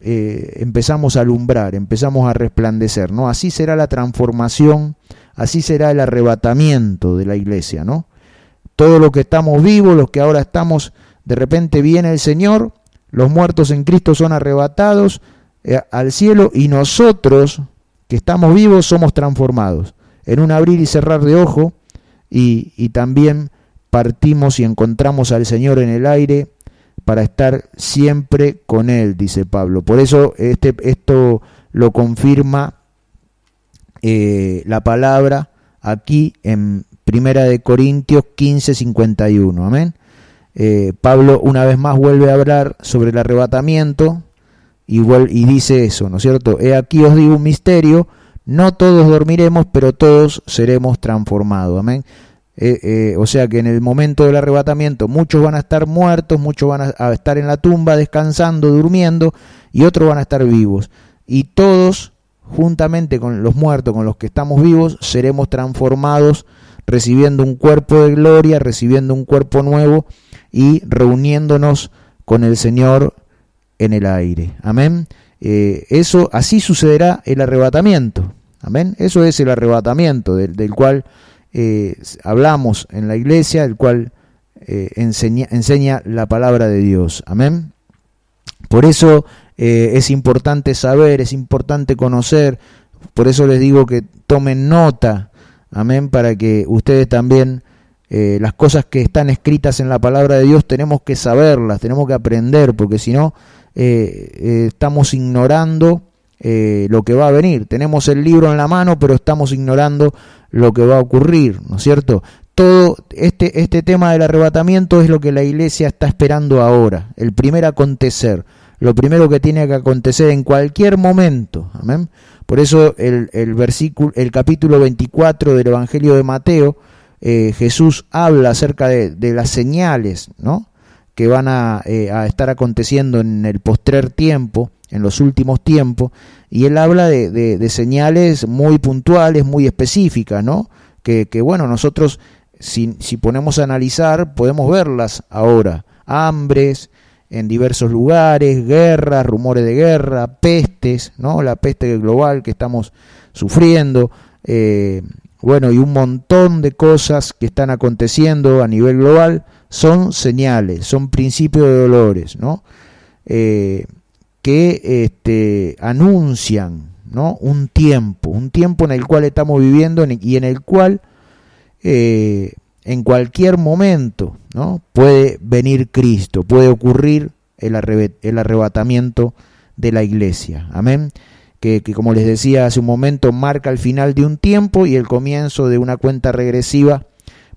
empezamos a alumbrar, empezamos a resplandecer, ¿no? Así será la transformación, así será el arrebatamiento de la iglesia, ¿no? Todos los que estamos vivos, los que ahora estamos, de repente viene el Señor, los muertos en Cristo son arrebatados al cielo, y nosotros que estamos vivos somos transformados en un abrir y cerrar de ojo, y también partimos y encontramos al Señor en el aire para estar siempre con Él, dice Pablo. Por eso esto lo confirma la palabra aquí en 1 Corintios 15, 51. Amén. Pablo una vez más vuelve a hablar sobre el arrebatamiento y dice eso, ¿no es cierto? He aquí os digo un misterio, no todos dormiremos, pero todos seremos transformados. Amén. O sea que en el momento del arrebatamiento muchos van a estar muertos, muchos van a estar en la tumba descansando, durmiendo, y otros van a estar vivos. Y todos, juntamente con los muertos, con los que estamos vivos, seremos transformados, recibiendo un cuerpo de gloria, recibiendo un cuerpo nuevo y reuniéndonos con el Señor en el aire. Amén. Eso, así sucederá el arrebatamiento. Amén. Eso es el arrebatamiento del cual hablamos en la iglesia, el cual enseña la palabra de Dios. Amén. Por eso es importante saber, es importante conocer. Por eso les digo que tomen nota. Amén. Para que ustedes también, las cosas que están escritas en la palabra de Dios, tenemos que saberlas, tenemos que aprender, porque si no, estamos ignorando lo que va a venir. Tenemos el libro en la mano, pero estamos ignorando lo que va a ocurrir, ¿no es cierto? Todo este tema del arrebatamiento es lo que la iglesia está esperando ahora, el primer acontecer, lo primero que tiene que acontecer en cualquier momento. Amén. Por eso el capítulo 24 del Evangelio de Mateo, Jesús habla acerca de las señales, ¿no?, que van a estar aconteciendo en el postrer tiempo, en los últimos tiempos, y él habla de señales muy puntuales, muy específicas, ¿no? Que bueno, nosotros si ponemos a analizar, podemos verlas ahora. Hambres en diversos lugares, guerras, rumores de guerra, pestes, ¿no? La peste global que estamos sufriendo, bueno, y un montón de cosas que están aconteciendo a nivel global son señales, son principios de dolores, ¿no? Que anuncian, ¿no?, un tiempo en el cual estamos viviendo y en el cual en cualquier momento, ¿no?, puede venir Cristo, puede ocurrir el arrebatamiento de la iglesia. Amén. Que como les decía hace un momento, marca el final de un tiempo y el comienzo de una cuenta regresiva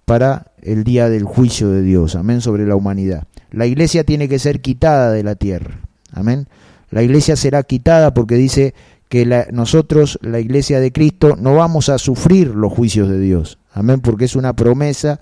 para el día del juicio de Dios. Amén. Sobre la humanidad. La iglesia tiene que ser quitada de la tierra. Amén. La iglesia será quitada porque dice que nosotros, la iglesia de Cristo, no vamos a sufrir los juicios de Dios. Amén. Porque es una promesa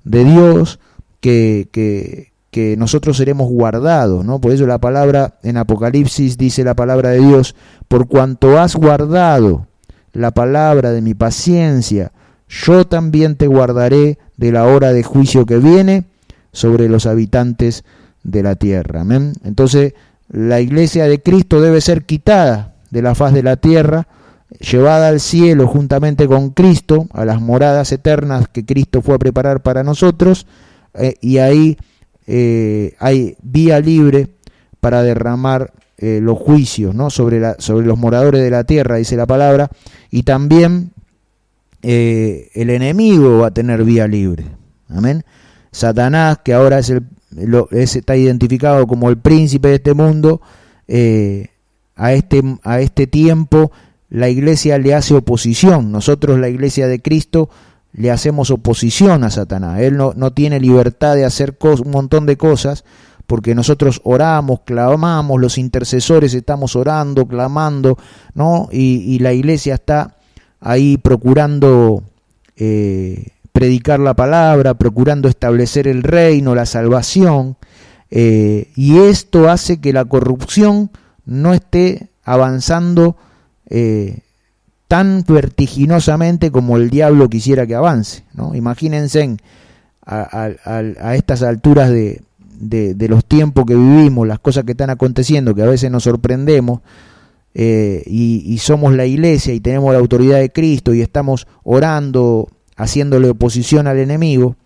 de Dios que nosotros seremos guardados, ¿no? Por eso la palabra en Apocalipsis dice la palabra de Dios: por cuanto has guardado la palabra de mi paciencia, yo también te guardaré de la hora de juicio que viene sobre los habitantes de la tierra. Amén. Entonces, la iglesia de Cristo debe ser quitada de la faz de la tierra, llevada al cielo juntamente con Cristo, a las moradas eternas que Cristo fue a preparar para nosotros, y ahí hay vía libre para derramar los juicios, ¿no?, sobre los moradores de la tierra, dice la palabra, y también el enemigo va a tener vía libre. Amén. Satanás, que ahora está identificado como el príncipe de este mundo, a este tiempo la iglesia le hace oposición. Nosotros, la iglesia de Cristo, le hacemos oposición a Satanás. Él no tiene libertad de hacer un montón de cosas, porque nosotros oramos, clamamos, los intercesores estamos orando, clamando, ¿no? Y la iglesia está ahí procurando predicar la palabra, procurando establecer el reino, la salvación, y esto hace que la corrupción no esté avanzando tan vertiginosamente como el diablo quisiera que avance, ¿no? Imagínense a estas alturas de los tiempos que vivimos, las cosas que están aconteciendo, que a veces nos sorprendemos, y somos la iglesia y tenemos la autoridad de Cristo y estamos orando, haciéndole oposición al enemigo,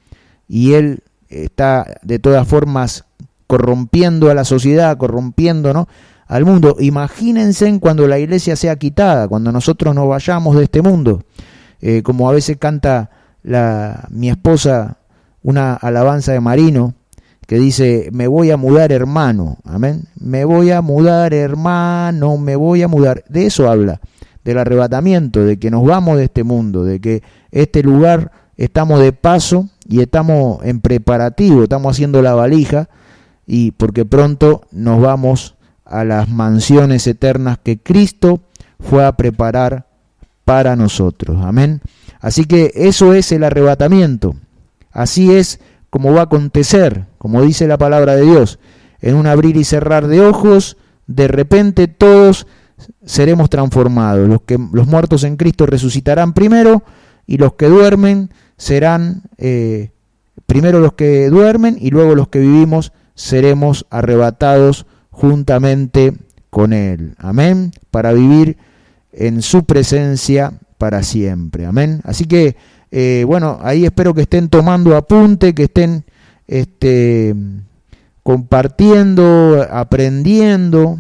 y él está de todas formas corrompiendo a la sociedad, corrompiendo, ¿no?, al mundo. Imagínense cuando la iglesia sea quitada, cuando nosotros nos vayamos de este mundo, como a veces canta mi esposa una alabanza de Marino que dice: me voy a mudar, hermano. Amén. Me voy a mudar, hermano, me voy a mudar. De eso habla, del arrebatamiento, de que nos vamos de este mundo, de que este lugar estamos de paso y estamos en preparativo, estamos haciendo la valija, y porque pronto nos vamos a las mansiones eternas que Cristo fue a preparar para nosotros. Amén. Así que eso es el arrebatamiento. Así es como va a acontecer, como dice la palabra de Dios. En un abrir y cerrar de ojos, de repente todos seremos transformados. Los muertos en Cristo resucitarán primero, y los que duermen serán primero los que duermen, y luego los que vivimos seremos arrebatados juntamente con Él. Amén. Para vivir en su presencia para siempre. Amén. Así que, bueno, ahí espero que estén tomando apunte, que estén compartiendo, aprendiendo.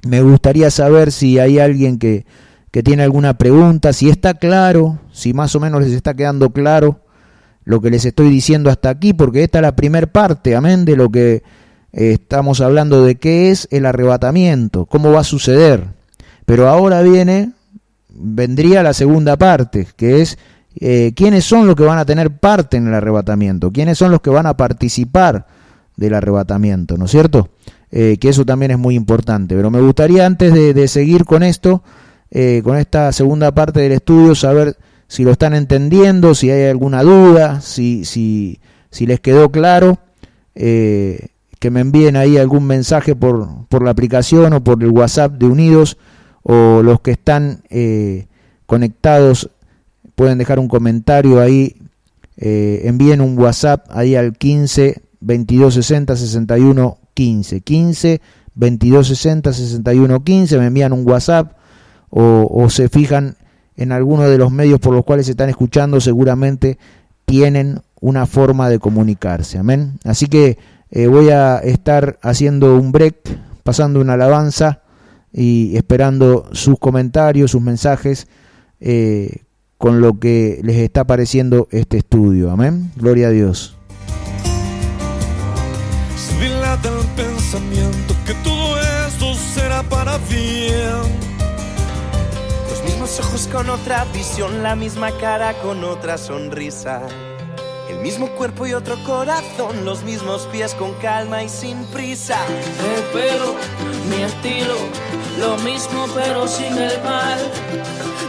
Me gustaría saber si hay alguien que tiene alguna pregunta, si está claro, si más o menos les está quedando claro lo que les estoy diciendo hasta aquí, porque esta es la primera parte, amén, de lo que estamos hablando, de qué es el arrebatamiento, cómo va a suceder. Pero ahora vendría la segunda parte, que es quiénes son los que van a tener parte en el arrebatamiento, quiénes son los que van a participar del arrebatamiento, ¿no es cierto? Que eso también es muy importante. Pero me gustaría, antes de seguir con esto, con esta segunda parte del estudio, saber si lo están entendiendo, si hay alguna duda, si les quedó claro, que me envíen ahí algún mensaje por la aplicación o por el WhatsApp de Unidos, o los que están conectados pueden dejar un comentario ahí, envíen un WhatsApp ahí al 15 22 60 61 15, 15 22 60 61 15, me envían un WhatsApp o se fijan en alguno de los medios por los cuales se están escuchando, seguramente tienen una forma de comunicarse. Amén. Así que voy a estar haciendo un break, pasando una alabanza y esperando sus comentarios, sus mensajes, con lo que les está pareciendo este estudio. Amén. Gloria a Dios. Se dilata el pensamiento que todo esto será para bien. Los mismos ojos con otra visión, la misma cara con otra sonrisa. El mismo cuerpo y otro corazón, los mismos pies con calma y sin prisa. El pelo, mi estilo, lo mismo pero sin el mal.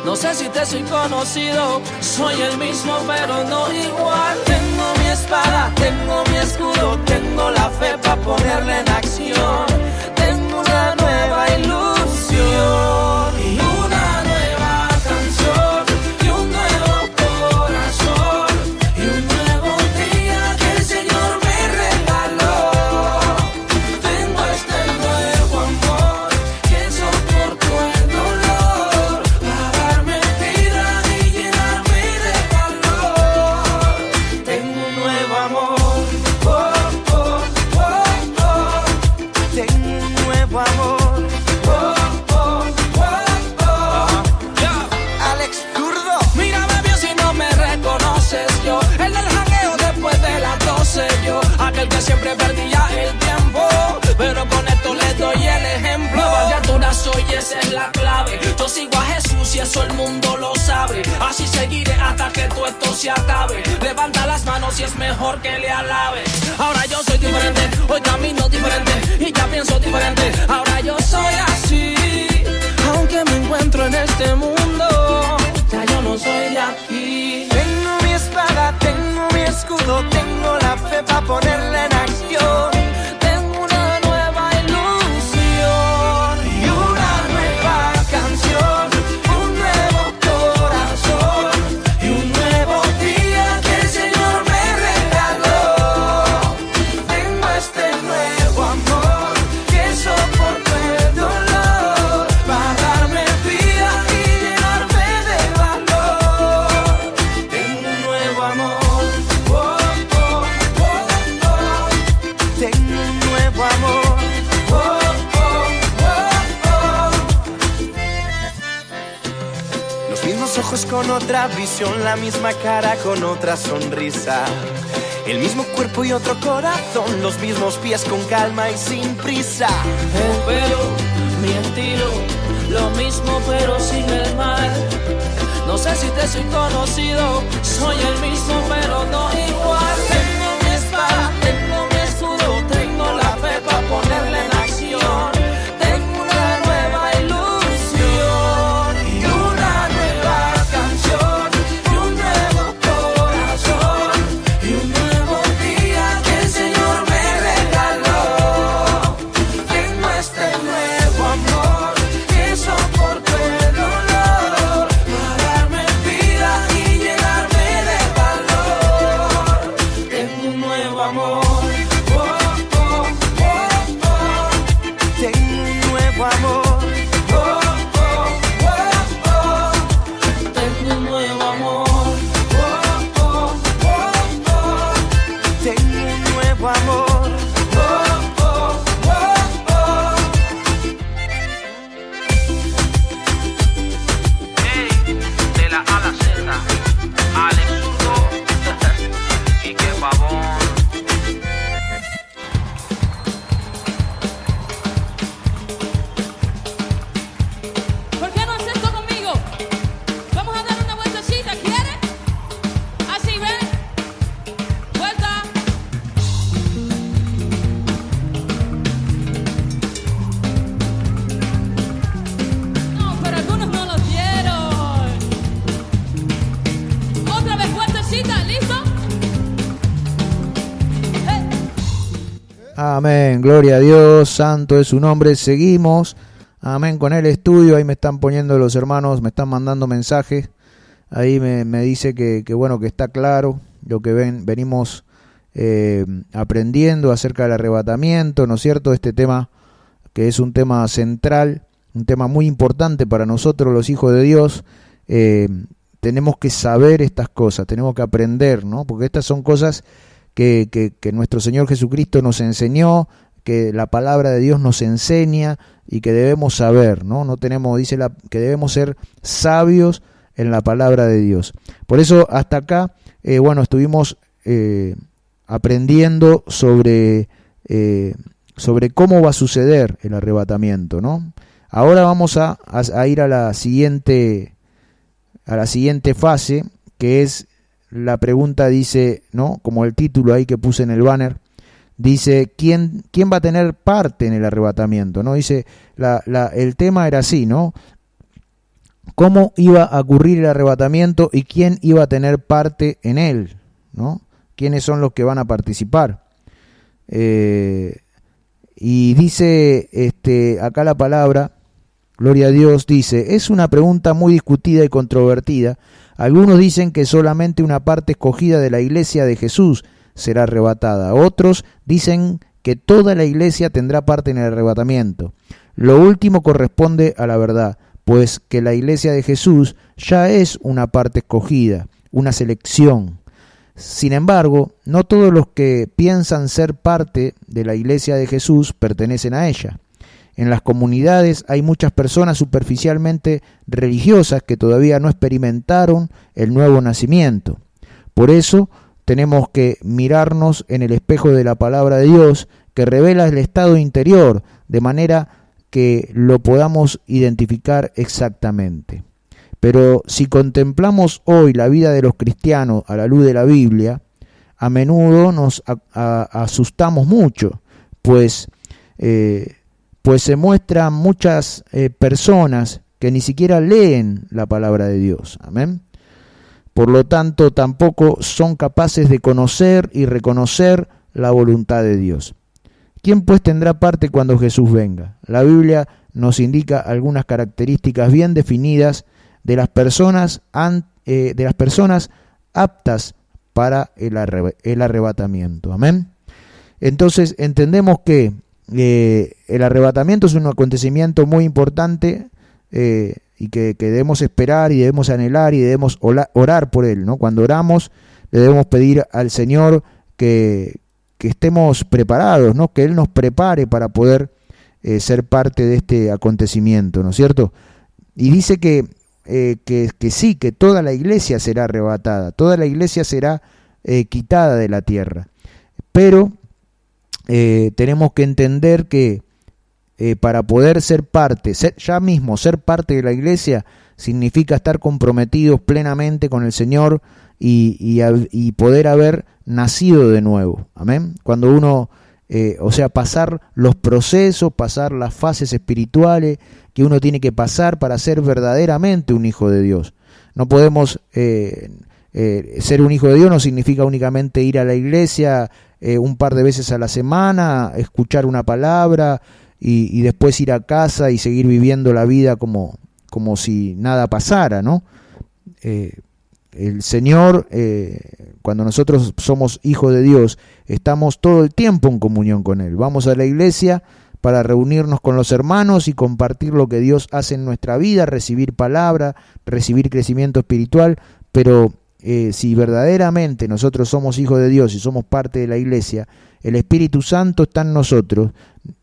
No sé si te soy conocido, soy el mismo pero no igual. Tengo mi espada, tengo mi escudo, tengo la fe para ponerla en acción. Tengo una nueva ilusión y una nueva canción y un nuevo corazón y un nuevo día que el Señor me regaló. Tengo este nuevo amor que soportó el dolor para darme vida y llenarme de valor. Tengo un nuevo amor, oh, oh, oh, oh. Tengo un nuevo amor, oh, oh, oh, oh. Alex Zurdo. Mírame bien si no me reconoces, yo el del jangueo después de las 12, yo aquel que siempre perdía el tiempo, pero con esto les doy el ejemplo. Nueva criatura soy, esa es la clave. Yo sigo a Jesús y eso el mundo lo sabe. Así seguiré hasta que todo esto se acabe. Levanta las manos y es mejor que le alabe. Ahora yo soy diferente, hoy camino diferente y ya pienso diferente. Ahora yo soy así, aunque me encuentro en este mundo, ya yo no soy de aquí. Tengo mi espada, tengo mi escudo, tengo la fe para ponerla en acción. Tengo una nueva ilusión y una nueva canción, un nuevo corazón y un nuevo día que el Señor me regaló. Tengo este nuevo amor que soportó el dolor para darme vida y llenarme de valor. Tengo un nuevo amor, oh, oh, oh, oh. Tengo un nuevo amor, oh, oh, oh, oh. Los mismos ojos con otra visión, la misma cara con otra sonrisa. El mismo cuerpo y otro corazón, los mismos pies con calma y sin prisa. El pelo, mi estilo, lo mismo pero sin el mal. No sé si te soy conocido, soy el mismo pero no igual. Tengo mi espada, tengo mi escudo, tengo la fe para ponerla en acción. Tengo una nueva ilusión y una nueva canción y un nuevo corazón y un nuevo día que el Señor me regaló. Tengo este nuevo amor que soportó el dolor para darme vida y llenarme de valor. Amén, gloria a Dios, santo es su nombre. Seguimos, amén, con el estudio. Ahí me están poniendo los hermanos, me están mandando mensajes. Ahí me dice que bueno, que está claro lo que venimos aprendiendo acerca del arrebatamiento, ¿no es cierto? Este tema que es un tema central, un tema muy importante para nosotros los hijos de Dios. Tenemos que saber estas cosas, tenemos que aprender, ¿no? Porque estas son cosas que nuestro Señor Jesucristo nos enseñó, que la palabra de Dios nos enseña y que debemos saber, ¿no? Que debemos ser sabios en la palabra de Dios. Por eso hasta acá, estuvimos aprendiendo sobre cómo va a suceder el arrebatamiento, ¿no? Ahora vamos a ir a la siguiente fase, que es la pregunta. Dice, ¿no? Como el título ahí que puse en el banner, dice, ¿quién va a tener parte en el arrebatamiento? ¿No? Dice, el tema era así, ¿no? ¿Cómo iba a ocurrir el arrebatamiento y quién iba a tener parte en él? ¿No? ¿Quiénes son los que van a participar? Y dice acá la palabra, gloria a Dios, dice, es una pregunta muy discutida y controvertida. Algunos dicen que solamente una parte escogida de la iglesia de Jesús será arrebatada. Otros dicen que toda la iglesia tendrá parte en el arrebatamiento. Lo último corresponde a la verdad, pues que la iglesia de Jesús ya es una parte escogida, una selección. Sin embargo, no todos los que piensan ser parte de la iglesia de Jesús pertenecen a ella. En las comunidades hay muchas personas superficialmente religiosas que todavía no experimentaron el nuevo nacimiento. Por eso tenemos que mirarnos en el espejo de la palabra de Dios, que revela el estado interior, de manera que lo podamos identificar exactamente. Pero si contemplamos hoy la vida de los cristianos a la luz de la Biblia, a menudo nos asustamos mucho, pues se muestran muchas personas que ni siquiera leen la palabra de Dios. Amén. Por lo tanto, tampoco son capaces de conocer y reconocer la voluntad de Dios. ¿Quién pues tendrá parte cuando Jesús venga? La Biblia nos indica algunas características bien definidas de las personas aptas para el arrebatamiento. Amén. Entonces entendemos que el arrebatamiento es un acontecimiento muy importante y que debemos esperar y debemos anhelar y debemos orar por él, ¿no? Cuando oramos le debemos pedir al Señor que estemos preparados, ¿no? Que Él nos prepare para poder ser parte de este acontecimiento, ¿no es cierto? Y dice que sí, que toda la iglesia será arrebatada, toda la iglesia será quitada de la tierra. Pero tenemos que entender que para poder ser parte, ser parte de la iglesia, significa estar comprometidos plenamente con el Señor y poder haber nacido de nuevo. Amén. Cuando uno, pasar los procesos, pasar las fases espirituales que uno tiene que pasar para ser verdaderamente un hijo de Dios. No podemos ser un hijo de Dios no significa únicamente ir a la iglesia un par de veces a la semana, escuchar una palabra y después ir a casa y seguir viviendo la vida como si nada pasara, ¿no? El Señor, cuando nosotros somos hijos de Dios, estamos todo el tiempo en comunión con Él. Vamos a la iglesia para reunirnos con los hermanos y compartir lo que Dios hace en nuestra vida, recibir palabra, recibir crecimiento espiritual, pero si verdaderamente nosotros somos hijos de Dios y somos parte de la iglesia, el Espíritu Santo está en nosotros,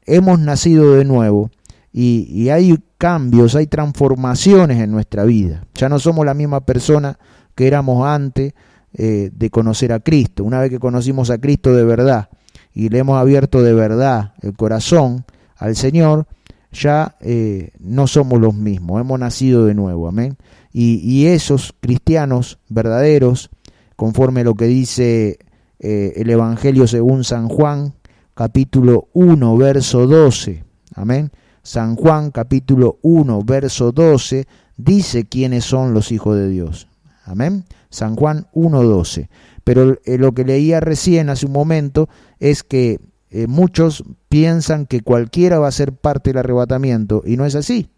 hemos nacido de nuevo y hay cambios, hay transformaciones en nuestra vida. Ya no somos la misma persona que éramos antes de conocer a Cristo. Una vez que conocimos a Cristo de verdad y le hemos abierto de verdad el corazón al Señor, ya no somos los mismos, hemos nacido de nuevo, amén. Y esos cristianos verdaderos, conforme a lo que dice el Evangelio según San Juan, capítulo 1, verso 12, amén. San Juan, capítulo 1, verso 12, dice quiénes son los hijos de Dios, amén. San Juan 1, 12. Pero lo que leía recién hace un momento es que muchos piensan que cualquiera va a ser parte del arrebatamiento, y no es así.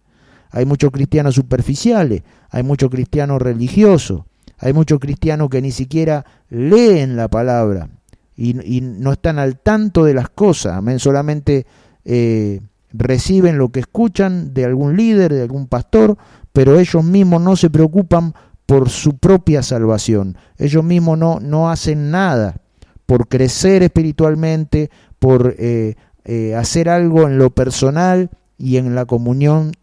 Hay muchos cristianos superficiales, hay muchos cristianos religiosos, hay muchos cristianos que ni siquiera leen la palabra y no están al tanto de las cosas, amén. Solamente reciben lo que escuchan de algún líder, de algún pastor, pero ellos mismos no se preocupan por su propia salvación. Ellos mismos no hacen nada por crecer espiritualmente, por hacer algo en lo personal y en la comunión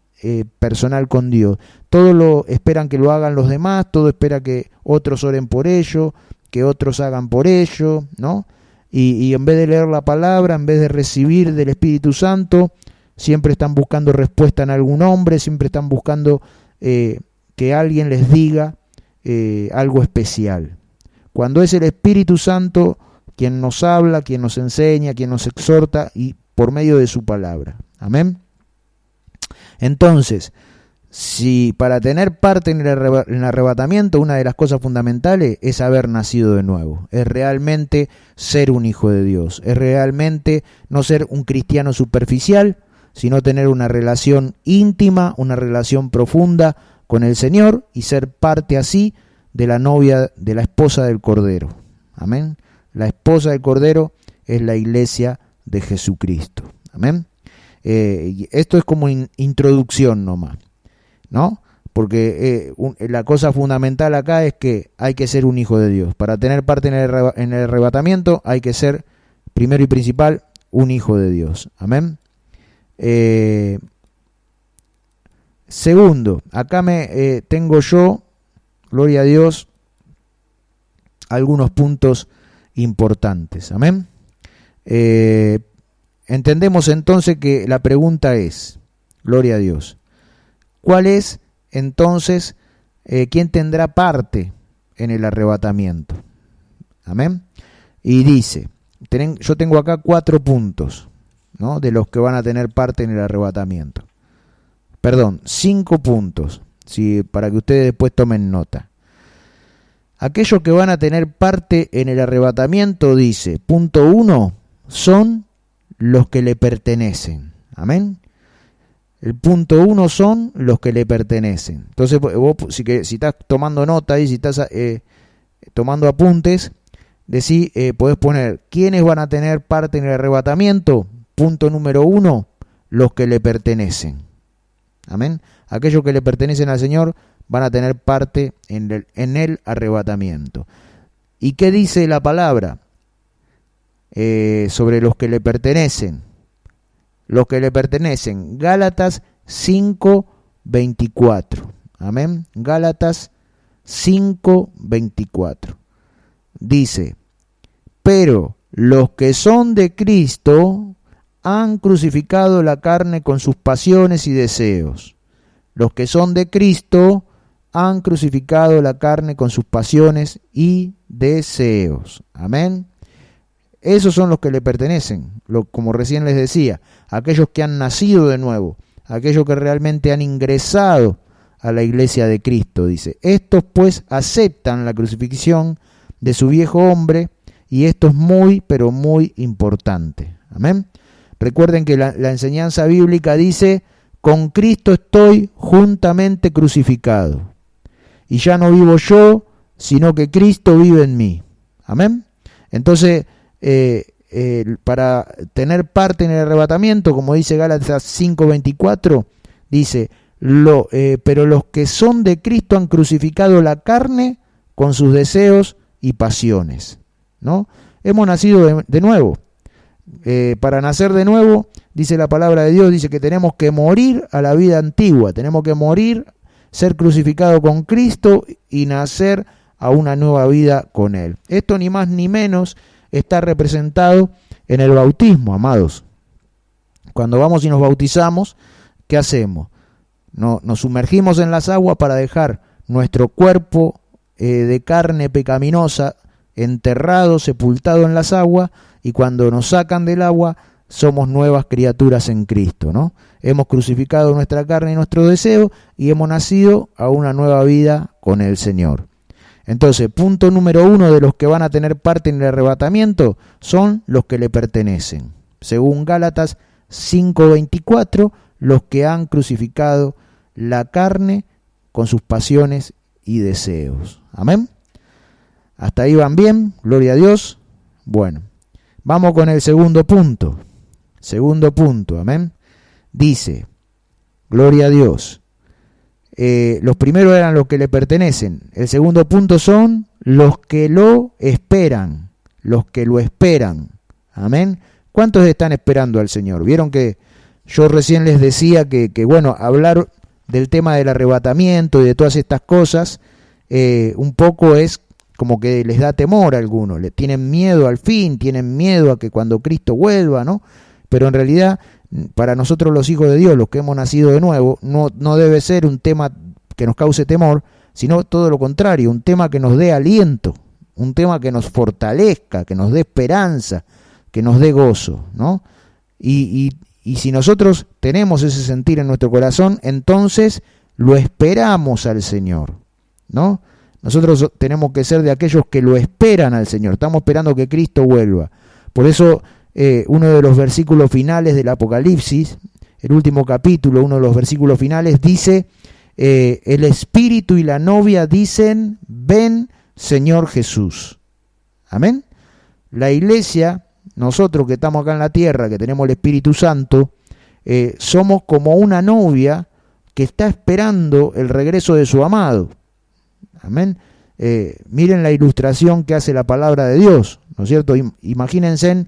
personal con Dios. Todo lo esperan que lo hagan los demás, todo espera que otros oren por ello, que otros hagan por ello, ¿no? Y en vez de leer la palabra, en vez de recibir del Espíritu Santo, siempre están buscando respuesta en algún hombre, siempre están buscando que alguien les diga algo especial. Cuando es el Espíritu Santo quien nos habla, quien nos enseña, quien nos exhorta, y por medio de su palabra. Amén. Entonces, si para tener parte en el arrebatamiento, una de las cosas fundamentales es haber nacido de nuevo, es realmente ser un hijo de Dios, es realmente no ser un cristiano superficial, sino tener una relación íntima, una relación profunda con el Señor y ser parte así de la novia, de la esposa del Cordero. Amén. La esposa del Cordero es la iglesia de Jesucristo. Amén. Esto es como introducción nomás, ¿no? Porque la cosa fundamental acá es que hay que ser un hijo de Dios. Para tener parte en el arrebatamiento hay que ser, primero y principal, un hijo de Dios. Amén. Segundo, acá tengo yo, gloria a Dios, algunos puntos importantes. Amén. Entendemos entonces que la pregunta es, gloria a Dios, ¿cuál es entonces quién tendrá parte en el arrebatamiento? Amén. Y dice, yo tengo acá 4 puntos, ¿no?, de los que van a tener parte en el arrebatamiento. Perdón, 5 puntos, para que ustedes después tomen nota. Aquellos que van a tener parte en el arrebatamiento, dice, punto 1, son los que le pertenecen. Amén. El punto 1 son los que le pertenecen. Entonces, vos, si estás tomando nota y si estás tomando apuntes, podés poner quiénes van a tener parte en el arrebatamiento. Punto número 1, los que le pertenecen. Amén. Aquellos que le pertenecen al Señor van a tener parte en el arrebatamiento. ¿Y qué dice la palabra sobre los que le pertenecen? Los que le pertenecen, Gálatas 5:24. Amén. Gálatas 5:24. Dice, pero los que son de Cristo han crucificado la carne con sus pasiones y deseos. Los que son de Cristo han crucificado la carne con sus pasiones y deseos. Amén. Esos son los que le pertenecen, como recién les decía, aquellos que han nacido de nuevo, aquellos que realmente han ingresado a la iglesia de Cristo, dice. Estos pues aceptan la crucifixión de su viejo hombre, y esto es muy, pero muy importante. Amén. Recuerden que la enseñanza bíblica dice, con Cristo estoy juntamente crucificado, y ya no vivo yo, sino que Cristo vive en mí. Amén. Entonces, para tener parte en el arrebatamiento, como dice Gálatas 5:24, dice, pero los que son de Cristo han crucificado la carne con sus deseos y pasiones, ¿no? Hemos nacido de nuevo. Para nacer de nuevo, dice la palabra de Dios, dice que tenemos que morir a la vida antigua, tenemos que morir, ser crucificado con Cristo y nacer a una nueva vida con Él. Esto ni más ni menos está representado en el bautismo, amados. Cuando vamos y nos bautizamos, ¿qué hacemos? Nos sumergimos en las aguas para dejar nuestro cuerpo de carne pecaminosa enterrado, sepultado en las aguas, y cuando nos sacan del agua somos nuevas criaturas en Cristo, ¿no? Hemos crucificado nuestra carne y nuestro deseo y hemos nacido a una nueva vida con el Señor. Entonces, punto número 1 de los que van a tener parte en el arrebatamiento son los que le pertenecen. según Gálatas 5:24, los que han crucificado la carne con sus pasiones y deseos. Amén. Hasta ahí van bien, gloria a Dios. Bueno, vamos con el segundo punto. Segundo punto, amén. Dice, gloria a Dios. Los primeros eran los que le pertenecen. El segundo punto son los que lo esperan. Los que lo esperan. Amén. ¿Cuántos están esperando al Señor? Vieron que yo recién les decía que bueno, hablar del tema del arrebatamiento y de todas estas cosas, un poco es como que les da temor a algunos, le tienen miedo al fin, tienen miedo a que cuando Cristo vuelva, ¿no? Pero en realidad, para nosotros los hijos de Dios, los que hemos nacido de nuevo, no debe ser un tema que nos cause temor, sino todo lo contrario, un tema que nos dé aliento, un tema que nos fortalezca, que nos dé esperanza, que nos dé gozo, ¿no? Y si nosotros tenemos ese sentir en nuestro corazón, entonces lo esperamos al Señor, ¿no? Nosotros tenemos que ser de aquellos que lo esperan al Señor. Estamos esperando que Cristo vuelva. Por eso uno de los versículos finales del Apocalipsis, el último capítulo, uno de los versículos finales, dice, el Espíritu y la novia dicen, ven Señor Jesús. Amén. La iglesia, nosotros que estamos acá en la tierra, que tenemos el Espíritu Santo, somos como una novia que está esperando el regreso de su amado. Amén. Miren la ilustración que hace la palabra de Dios, ¿no es cierto? Imagínense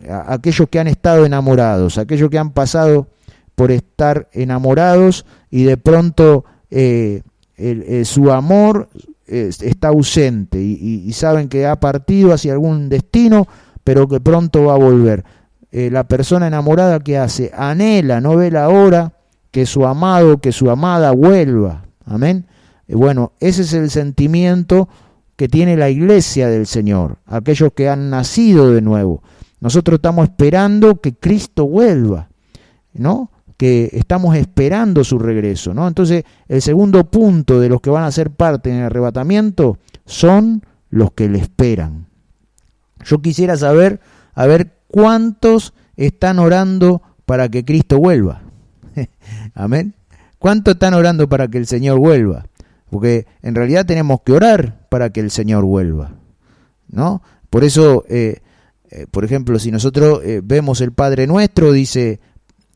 aquellos que han estado enamorados, aquellos que han pasado por estar enamorados y de pronto su amor está ausente y saben que ha partido hacia algún destino, pero que pronto va a volver. La persona enamorada, ¿qué hace? Anhela, no ve la hora que su amado, que su amada vuelva. Amén. Bueno, ese es el sentimiento que tiene la iglesia del Señor, aquellos que han nacido de nuevo. Nosotros estamos esperando que Cristo vuelva, ¿no? Que estamos esperando su regreso, ¿no? Entonces, el segundo punto de los que van a ser parte en el arrebatamiento son los que le esperan. Yo quisiera saber, a ver, ¿cuántos están orando para que Cristo vuelva? Amén. ¿Cuántos están orando para que el Señor vuelva? Porque en realidad tenemos que orar para que el Señor vuelva, ¿no? Por eso, por ejemplo, si nosotros vemos el Padre Nuestro, dice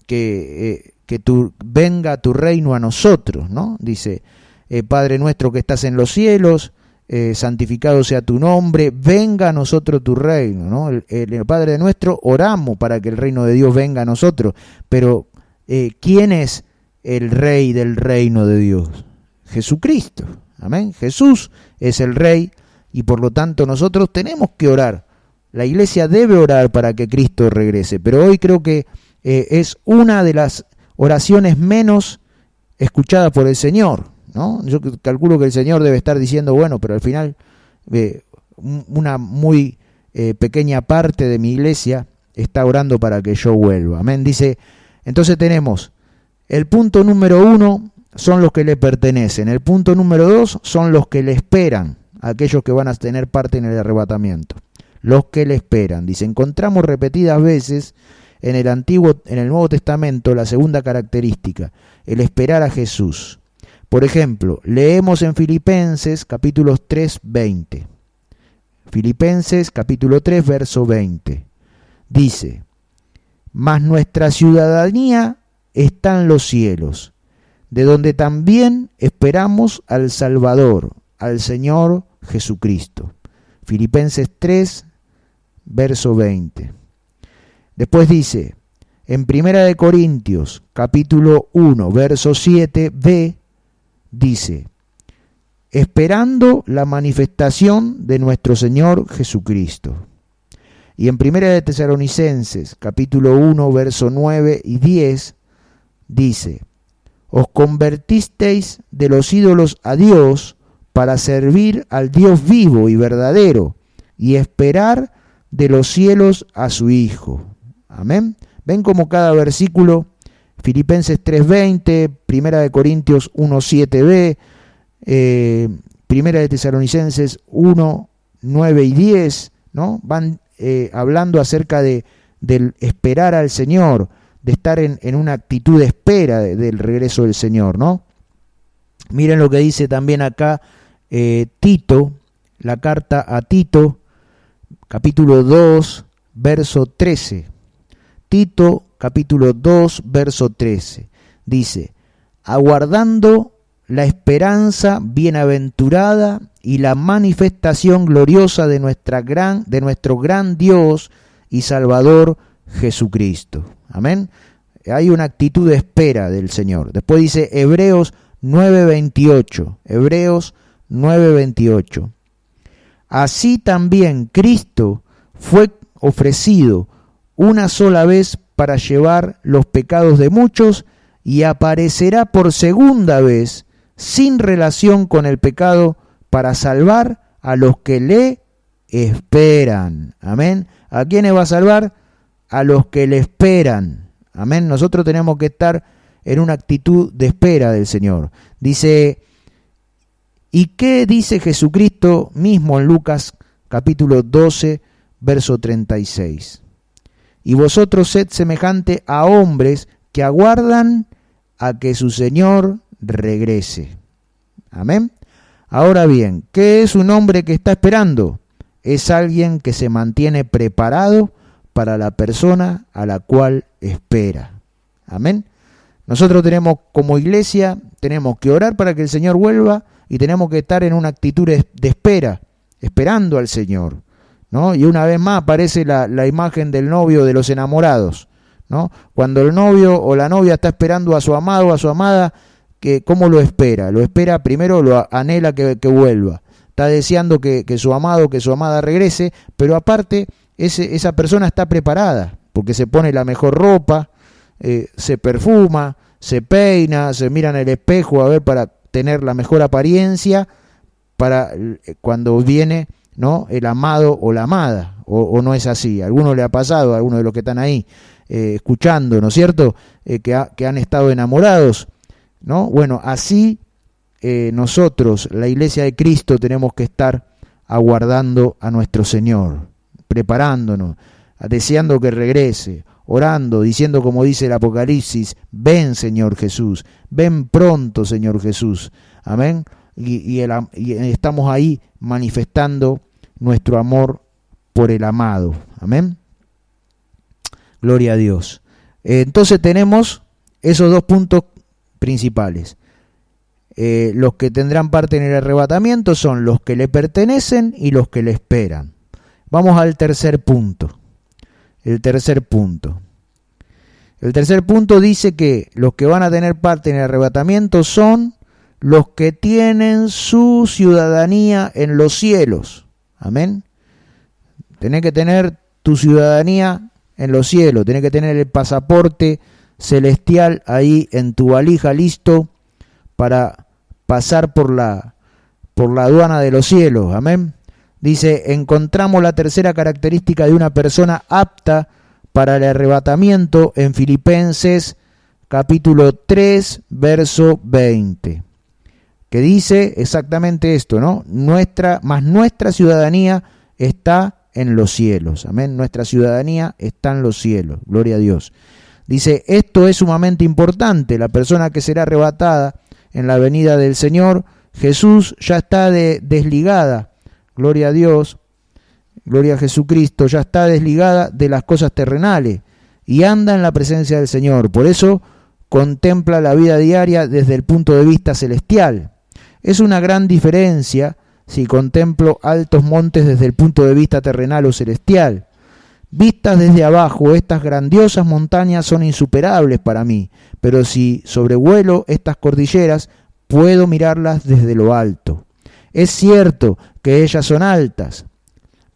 que venga tu reino a nosotros, ¿no? Dice, Padre Nuestro que estás en los cielos, santificado sea tu nombre, venga a nosotros tu reino, ¿no? El Padre Nuestro oramos para que el reino de Dios venga a nosotros, pero ¿quién es el Rey del reino de Dios? Jesucristo, amén. Jesús es el Rey y por lo tanto nosotros tenemos que orar. La iglesia debe orar para que Cristo regrese, pero hoy creo que es una de las oraciones menos escuchadas por el Señor, ¿no? Yo calculo que el Señor debe estar diciendo, bueno, pero al final una muy pequeña parte de mi iglesia está orando para que yo vuelva, amén. Dice, entonces tenemos el punto número 1, son los que le pertenecen. El punto número 2 son los que le esperan, aquellos que van a tener parte en el arrebatamiento. Los que le esperan. Dice, encontramos repetidas veces en el Nuevo Testamento la segunda característica, el esperar a Jesús. Por ejemplo, leemos en Filipenses capítulo 3, 20. Filipenses capítulo 3, verso 20. Dice, mas nuestra ciudadanía está en los cielos, de donde también esperamos al Salvador, al Señor Jesucristo. Filipenses 3, verso 20. Después dice, en 1 Corintios, capítulo 1, verso 7b, dice, esperando la manifestación de nuestro Señor Jesucristo. Y en 1 Tesalonicenses, capítulo 1, verso 9 y 10, dice, os convertisteis de los ídolos a Dios para servir al Dios vivo y verdadero y esperar de los cielos a su Hijo. Amén. Ven como cada versículo, Filipenses 3:20, 1 Corintios 1:7b, 1 Tesalonicenses 1:9 y 10, ¿no? Van hablando acerca de del esperar al Señor, de estar en una actitud de espera del regreso del Señor, ¿no? Miren lo que dice también acá Tito, la carta a Tito, capítulo 2, verso 13. Tito, capítulo 2, verso 13. Dice: aguardando la esperanza bienaventurada y la manifestación gloriosa de nuestro gran Dios y Salvador Jesucristo. Amén. Hay una actitud de espera del Señor. Después dice Hebreos 9:28. Hebreos 9:28. Así también Cristo fue ofrecido una sola vez para llevar los pecados de muchos y aparecerá por segunda vez sin relación con el pecado para salvar a los que le esperan. Amén. ¿A quiénes va a salvar? A los que le esperan. Amén. Nosotros tenemos que estar en una actitud de espera del Señor. Dice, ¿y qué dice Jesucristo mismo en Lucas capítulo 12, verso 36? Y vosotros sed semejante a hombres que aguardan a que su Señor regrese. Amén. Ahora bien, ¿qué es un hombre que está esperando? Es alguien que se mantiene preparado para la persona a la cual espera. Amén. Nosotros tenemos como iglesia, tenemos que orar para que el Señor vuelva y tenemos que estar en una actitud de espera, esperando al Señor, ¿no? Y una vez más aparece la imagen del novio de los enamorados, ¿no? Cuando el novio o la novia está esperando a su amado o a su amada, ¿cómo lo espera? Lo espera primero, lo anhela que vuelva. Está deseando que su amado, que su amada regrese, pero aparte esa persona está preparada, porque se pone la mejor ropa, se perfuma, se peina, se mira en el espejo a ver para tener la mejor apariencia para cuando viene, ¿no?, el amado o la amada, o no es así. A alguno le ha pasado, a algunos de los que están ahí escuchando, ¿no es cierto?, que han estado enamorados, ¿no? Bueno, así nosotros, la Iglesia de Cristo, tenemos que estar aguardando a nuestro Señor, preparándonos, deseando que regrese, orando, diciendo como dice el Apocalipsis: ven Señor Jesús, ven pronto Señor Jesús. Amén. Y estamos ahí manifestando nuestro amor por el amado. Amén. Gloria a Dios. Entonces tenemos esos dos puntos principales. Los que tendrán parte en el arrebatamiento son los que le pertenecen y los que le esperan. Vamos al tercer punto. El tercer punto dice que los que van a tener parte en el arrebatamiento son los que tienen su ciudadanía en los cielos. Amén. Tenés que tener tu ciudadanía en los cielos, tenés que tener el pasaporte celestial ahí en tu valija listo para pasar por la aduana de los cielos. Amén. Dice, encontramos la tercera característica de una persona apta para el arrebatamiento en Filipenses capítulo 3, verso 20, que dice exactamente esto, ¿no? Nuestra ciudadanía está en los cielos. Amén. Nuestra ciudadanía está en los cielos. Gloria a Dios. Dice, esto es sumamente importante. La persona que será arrebatada en la venida del Señor Jesús ya está desligada. Gloria a Dios, gloria a Jesucristo, ya está desligada de las cosas terrenales y anda en la presencia del Señor. Por eso contempla la vida diaria desde el punto de vista celestial. Es una gran diferencia si contemplo altos montes desde el punto de vista terrenal o celestial. Vistas desde abajo, estas grandiosas montañas son insuperables para mí, pero si sobrevuelo estas cordilleras, puedo mirarlas desde lo alto. Es cierto que ellas son altas,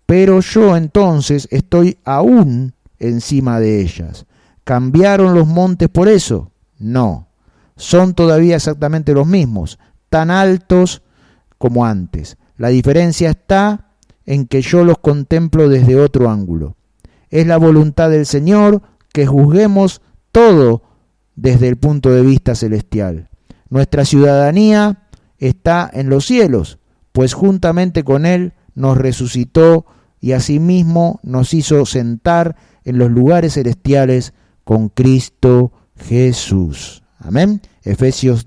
pero yo entonces estoy aún encima de ellas. ¿Cambiaron los montes por eso? No, son todavía exactamente los mismos, tan altos como antes. La diferencia está en que yo los contemplo desde otro ángulo. Es la voluntad del Señor que juzguemos todo desde el punto de vista celestial. Nuestra ciudadanía está en los cielos, pues juntamente con Él nos resucitó y asimismo nos hizo sentar en los lugares celestiales con Cristo Jesús. Amén. Efesios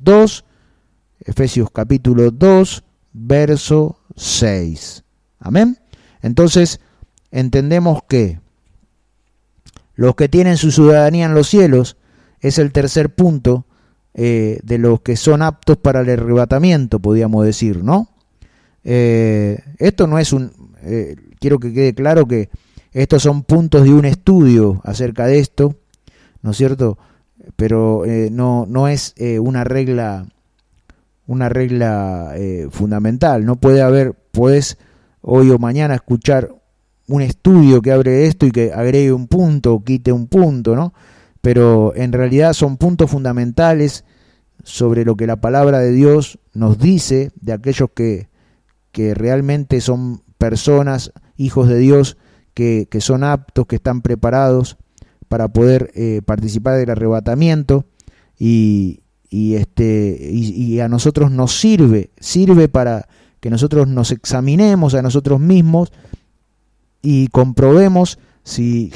capítulo 2, verso 6. Amén. Entonces, entendemos que los que tienen su ciudadanía en los cielos es el tercer punto de los que son aptos para el arrebatamiento, podríamos decir, ¿no? Esto no es quiero que quede claro que estos son puntos de un estudio acerca de esto, ¿no es cierto? Pero no es una regla fundamental. No puedes hoy o mañana escuchar un estudio que abre esto y que agregue un punto o quite un punto, ¿no? Pero en realidad son puntos fundamentales sobre lo que la palabra de Dios nos dice de aquellos que realmente son personas, hijos de Dios, que son aptos, que están preparados para poder participar del arrebatamiento, y a nosotros nos sirve para que nosotros nos examinemos a nosotros mismos y comprobemos si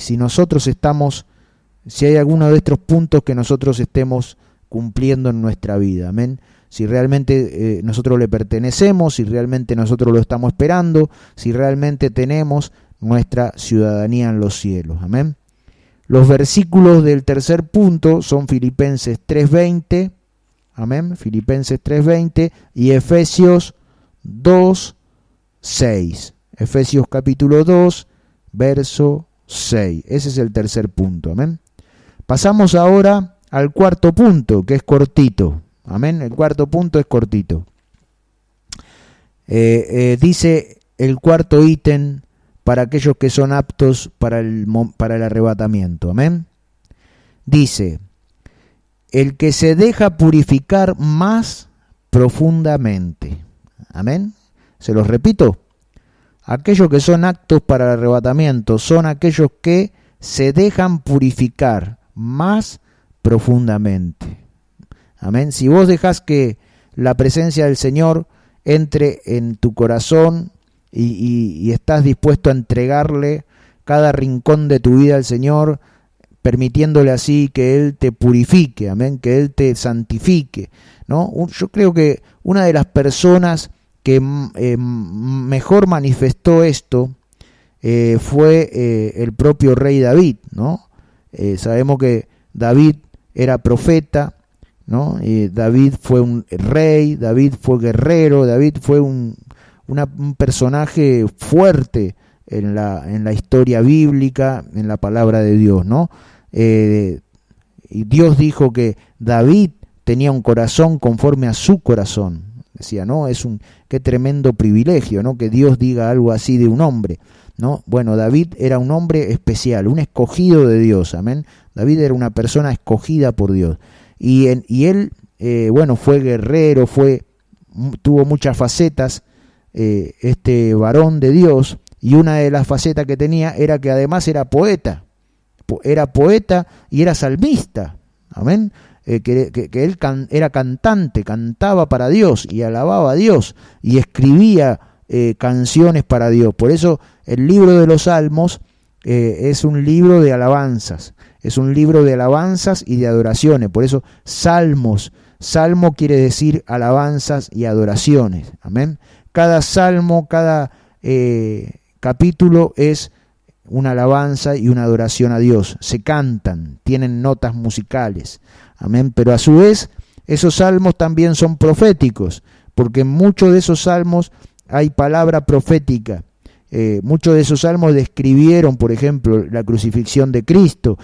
hay alguno de estos puntos que nosotros estemos cumpliendo en nuestra vida. Amén. Si realmente nosotros le pertenecemos, si realmente nosotros lo estamos esperando, si realmente tenemos nuestra ciudadanía en los cielos. Amén. Los versículos del tercer punto son Filipenses 3:20, amén, Filipenses 3:20 y Efesios 2:6. Efesios capítulo 2, verso 6. Ese es el tercer punto, amén. Pasamos ahora al cuarto punto, que es cortito, amén. El cuarto punto es cortito. Dice el cuarto ítem para aquellos que son aptos para el arrebatamiento, amén. Dice: el que se deja purificar más profundamente, amén. Se los repito: aquellos que son aptos para el arrebatamiento son aquellos que se dejan purificar más profundamente, amén. Si vos dejás que la presencia del Señor entre en tu corazón y estás dispuesto a entregarle cada rincón de tu vida al Señor, permitiéndole así que Él te purifique, amén, que Él te santifique, ¿no? Yo creo que una de las personas que mejor manifestó esto fue el propio rey David, ¿no? Sabemos que David era profeta, ¿no? David fue un rey, David fue guerrero, David fue un personaje fuerte en la historia bíblica, en la palabra de Dios, ¿no? Y Dios dijo que David tenía un corazón conforme a su corazón. Decía, ¿no? Qué tremendo privilegio, ¿no? Que Dios diga algo así de un hombre, ¿no? Bueno, David era un hombre especial, un escogido de Dios, amén. David era una persona escogida por Dios. Y él, fue guerrero, tuvo muchas facetas, este varón de Dios, y una de las facetas que tenía era que además era poeta y era salmista, amén. Que él era cantante, cantaba para Dios y alababa a Dios y escribía canciones para Dios. Por eso el libro de los Salmos es un libro de alabanzas, y de adoraciones. Por eso salmo quiere decir alabanzas y adoraciones, amén. Cada salmo, cada capítulo es una alabanza y una adoración a Dios. Se cantan, tienen notas musicales, amén. Pero a su vez, esos salmos también son proféticos, porque en muchos de esos salmos hay palabra profética. Muchos de esos salmos describieron, por ejemplo, la crucifixión de Cristo,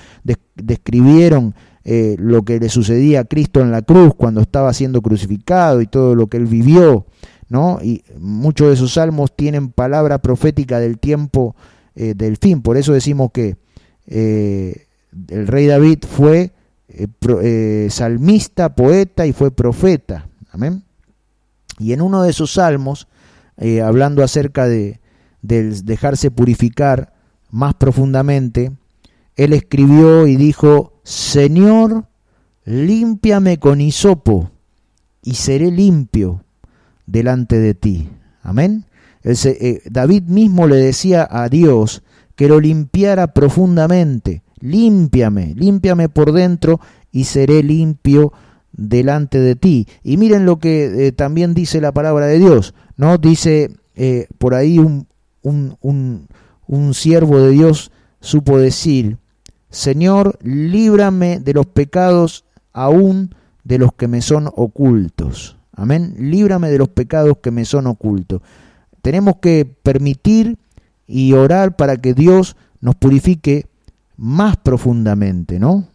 describieron lo que le sucedía a Cristo en la cruz cuando estaba siendo crucificado y todo lo que él vivió, ¿no? Y muchos de esos salmos tienen palabra profética del tiempo del fin. Por eso decimos que el rey David fue salmista, poeta y fue profeta, amén. Y en uno de esos salmos, hablando acerca del dejarse purificar más profundamente, él escribió y dijo: Señor, límpiame con hisopo y seré limpio delante de ti, amén. David mismo le decía a Dios que lo limpiara profundamente. Límpiame por dentro y seré limpio delante de ti. Y miren lo que también dice la palabra de Dios, ¿no? Dice por ahí un siervo de Dios supo decir: Señor, líbrame de los pecados aún de los que me son ocultos. Amén. Líbrame de los pecados que me son ocultos. Tenemos que permitir y orar para que Dios nos purifique más profundamente, ¿no?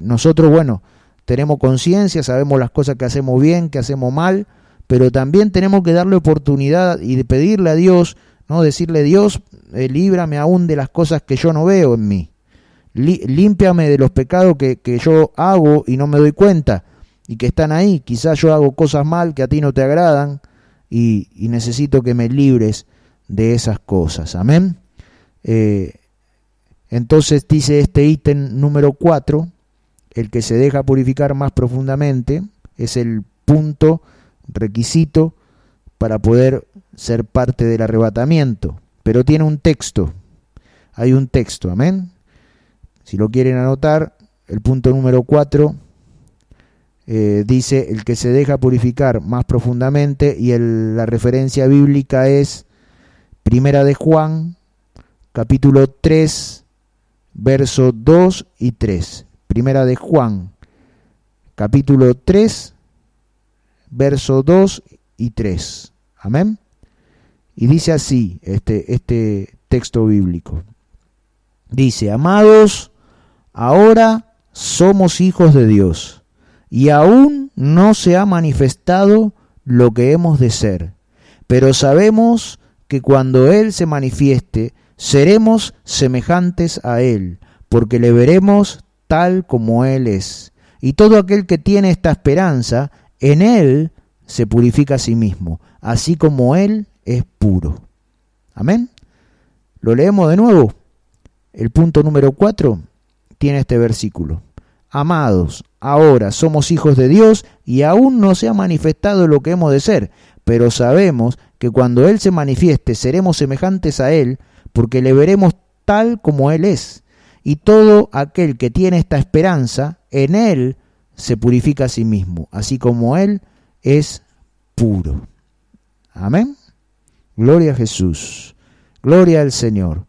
Nosotros, bueno, tenemos conciencia, sabemos las cosas que hacemos bien, que hacemos mal, pero también tenemos que darle oportunidad y de pedirle a Dios, ¿no? Decirle: Dios, líbrame aún de las cosas que yo no veo en mí. Límpiame de los pecados que yo hago y no me doy cuenta, y que están ahí. Quizás yo hago cosas mal que a ti no te agradan, y necesito que me libres de esas cosas. Amén. Entonces dice este ítem número 4, el que se deja purificar más profundamente, es el punto requisito para poder ser parte del arrebatamiento. Pero tiene un texto, hay un texto, amén. Si lo quieren anotar, el punto número 4 dice: el que se deja purificar más profundamente, y la referencia bíblica es Primera de Juan, capítulo 3, versos 2 y 3. Primera de Juan, capítulo 3, versos 2 y 3. Amén. Y dice así este texto bíblico. Dice: amados, ahora somos hijos de Dios, y aún no se ha manifestado lo que hemos de ser, pero sabemos que cuando Él se manifieste, seremos semejantes a Él, porque le veremos tal como Él es. Y todo aquel que tiene esta esperanza, en Él se purifica a sí mismo, así como Él es puro. Amén. Lo leemos de nuevo. El punto número 4 tiene este versículo: amados, ahora somos hijos de Dios, y aún no se ha manifestado lo que hemos de ser, pero sabemos que cuando Él se manifieste, seremos semejantes a Él, porque le veremos tal como Él es. Y todo aquel que tiene esta esperanza, en Él se purifica a sí mismo, así como Él es puro. Amén. Gloria a Jesús. Gloria al Señor.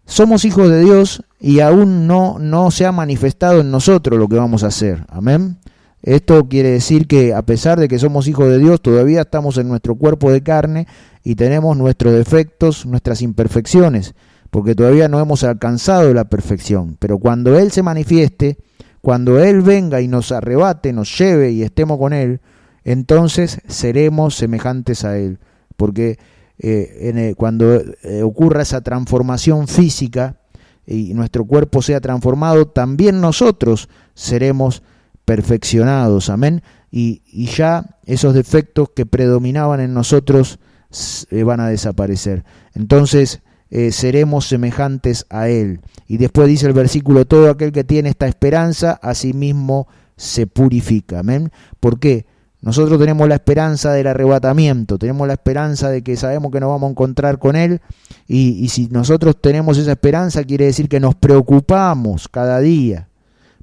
Somos hijos de Dios y aún no se ha manifestado en nosotros lo que vamos a hacer. Amén. Esto quiere decir que a pesar de que somos hijos de Dios, todavía estamos en nuestro cuerpo de carne y tenemos nuestros defectos, nuestras imperfecciones, porque todavía no hemos alcanzado la perfección. Pero cuando Él se manifieste, cuando Él venga y nos arrebate, nos lleve y estemos con Él, entonces seremos semejantes a Él. Porque cuando ocurra esa transformación física y nuestro cuerpo sea transformado, también nosotros seremos perfeccionados, amén, y ya esos defectos que predominaban en nosotros van a desaparecer. Entonces seremos semejantes a Él. Y después dice el versículo: todo aquel que tiene esta esperanza, a sí mismo se purifica. Amén. ¿Por qué? Nosotros tenemos la esperanza del arrebatamiento, tenemos la esperanza de que sabemos que nos vamos a encontrar con Él, y si nosotros tenemos esa esperanza, quiere decir que nos preocupamos cada día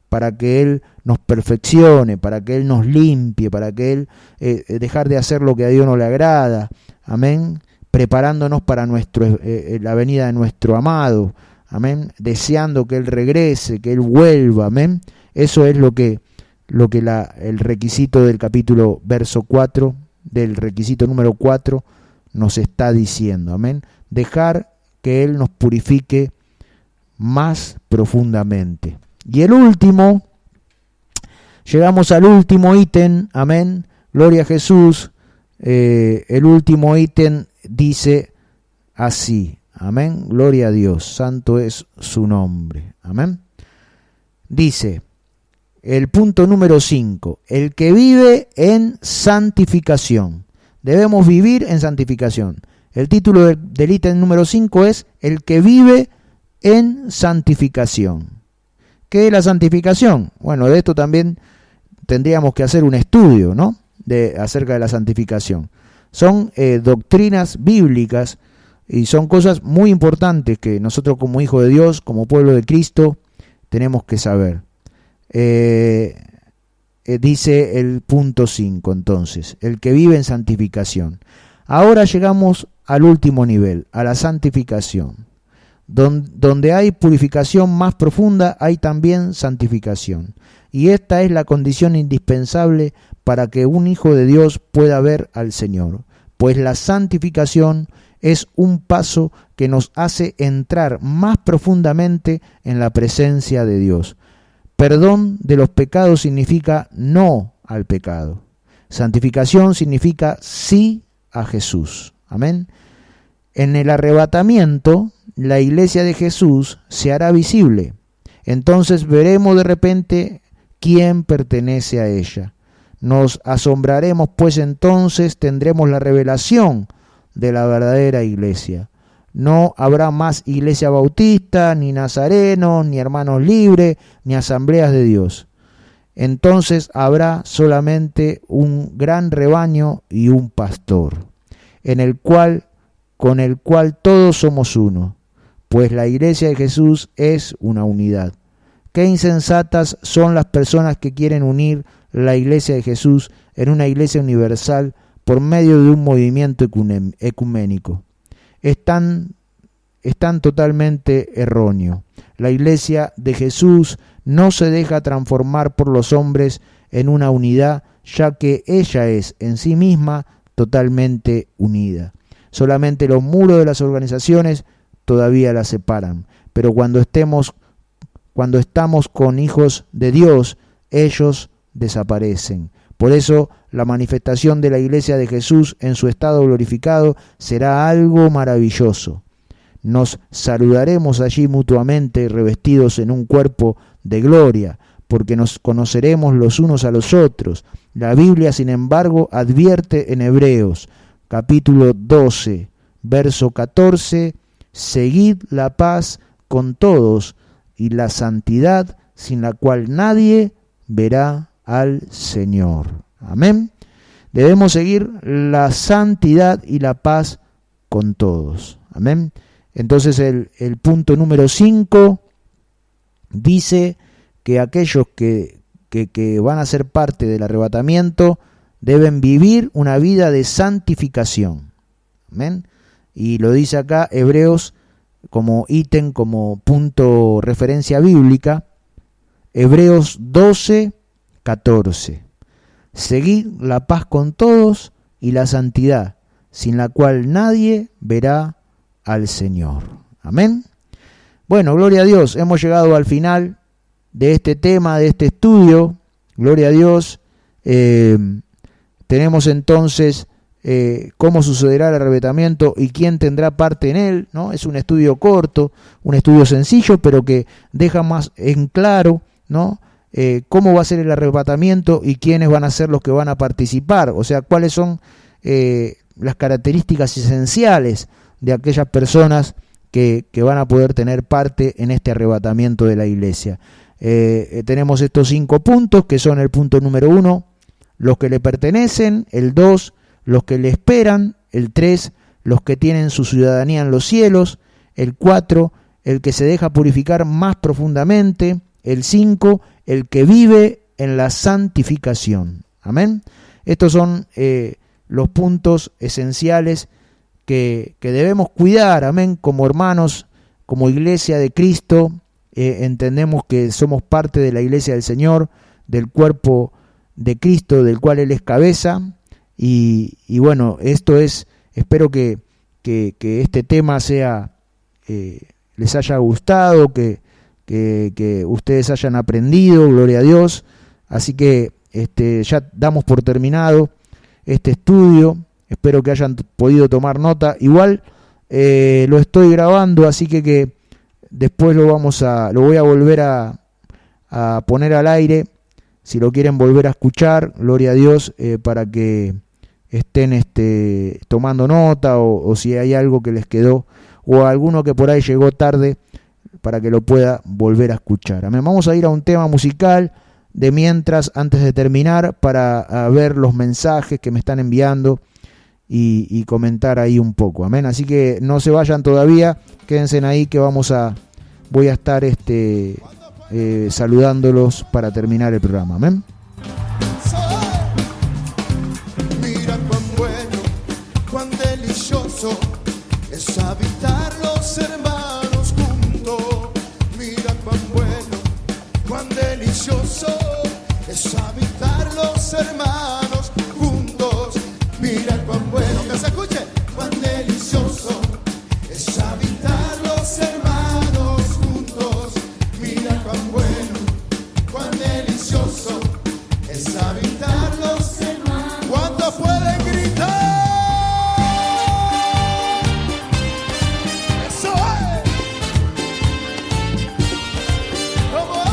para que Él nos perfeccione, para que Él nos limpie, para que Él dejar de hacer lo que a Dios no le agrada. Amén. Preparándonos para la venida de nuestro amado. Amén. Deseando que Él regrese, que Él vuelva. Amén. Eso es lo que el requisito del capítulo verso 4, del requisito número 4, nos está diciendo. Amén. Dejar que Él nos purifique más profundamente. Y el último, llegamos al último ítem, amén, gloria a Jesús. El último ítem dice así, amén, gloria a Dios, santo es su nombre, amén. Dice, el punto número 5, el que vive en santificación. Debemos vivir en santificación. El título del ítem número 5 es el que vive en santificación. ¿Qué es la santificación? Bueno, de esto también tendríamos que hacer un estudio, ¿no? Acerca de la santificación. Son doctrinas bíblicas Y son cosas muy importantes que nosotros como hijos de Dios, como pueblo de Cristo, tenemos que saber. Dice el punto 5 entonces, el que vive en santificación. Ahora llegamos al último nivel, a la santificación. Donde hay purificación más profunda, hay también santificación. Y esta es la condición indispensable para que un hijo de Dios pueda ver al Señor. Pues la santificación es un paso que nos hace entrar más profundamente en la presencia de Dios. Perdón de los pecados significa no al pecado. Santificación significa sí a Jesús. Amén. En el arrebatamiento, la iglesia de Jesús se hará visible. Entonces veremos de repente quién pertenece a ella. Nos asombraremos, pues entonces tendremos la revelación de la verdadera iglesia. No habrá más iglesia bautista, ni nazarenos, ni hermanos libres, ni asambleas de Dios. Entonces habrá solamente un gran rebaño y un pastor, con el cual todos somos uno, pues la iglesia de Jesús es una unidad. Qué insensatas son las personas que quieren unir la iglesia de Jesús en una iglesia universal por medio de un movimiento ecuménico. Están totalmente erróneo. La iglesia de Jesús no se deja transformar por los hombres en una unidad, ya que ella es en sí misma totalmente unida. Solamente los muros de las organizaciones todavía la separan, pero cuando estamos con hijos de Dios, ellos desaparecen. Por eso la manifestación de la iglesia de Jesús en su estado glorificado será algo maravilloso. Nos saludaremos allí mutuamente revestidos en un cuerpo de gloria, porque nos conoceremos los unos a los otros. La Biblia, sin embargo, advierte en Hebreos, capítulo 12, verso 14, seguid la paz con todos y la santidad, sin la cual nadie verá al Señor. Amén. Debemos seguir la santidad y la paz con todos. Amén. Entonces el punto número 5 dice que aquellos que van a ser parte del arrebatamiento deben vivir una vida de santificación. Amén. Y lo dice acá Hebreos como ítem, como punto referencia bíblica, Hebreos 12, 14. Seguid la paz con todos y la santidad, sin la cual nadie verá al Señor. Amén. Bueno, gloria a Dios, hemos llegado al final de este tema, de este estudio. Gloria a Dios. Tenemos entonces cómo sucederá el arrebatamiento y quién tendrá parte en él, ¿no? Es un estudio corto, un estudio sencillo, pero que deja más en claro, ¿no? Cómo va a ser el arrebatamiento y quiénes van a ser los que van a participar, o sea, cuáles son las características esenciales de aquellas personas que van a poder tener parte en este arrebatamiento de la iglesia. Tenemos estos 5 puntos, que son el punto número 1, los que le pertenecen, el 2, los que le esperan, el 3, los que tienen su ciudadanía en los cielos, el 4, el que se deja purificar más profundamente, el 5, el que vive en la santificación. Amén. Estos son los puntos esenciales que debemos cuidar, amén, como hermanos, como iglesia de Cristo. Entendemos que somos parte de la iglesia del Señor, del cuerpo de Cristo, del cual Él es cabeza. Y bueno, esto es, espero que este tema les haya gustado, que ustedes hayan aprendido, gloria a Dios. Así que ya damos por terminado este estudio. Espero que hayan podido tomar nota. Igual lo estoy grabando, así que después lo voy a volver a poner al aire. Si lo quieren volver a escuchar, gloria a Dios, para que estén tomando nota, o si hay algo que les quedó, o alguno que por ahí llegó tarde, para que lo pueda volver a escuchar. Amén. Vamos a ir a un tema musical antes de terminar, para ver los mensajes que me están enviando. y comentar ahí un poco, amén. Así que no se vayan todavía, quédense ahí que voy a estar saludándolos para terminar el programa, amén. Mira cuán bueno, cuán delicioso es habitar los hermanos juntos. Mira cuán bueno, cuán delicioso es habitar los hermanos juntos. Mira cuán bueno, que se escuche, cuán delicioso es habitar los hermanos juntos. Mira cuán bueno, cuán delicioso es habitar los hermanos. ¿Cuántos pueden gritar? ¡Eso es! ¿Cómo es?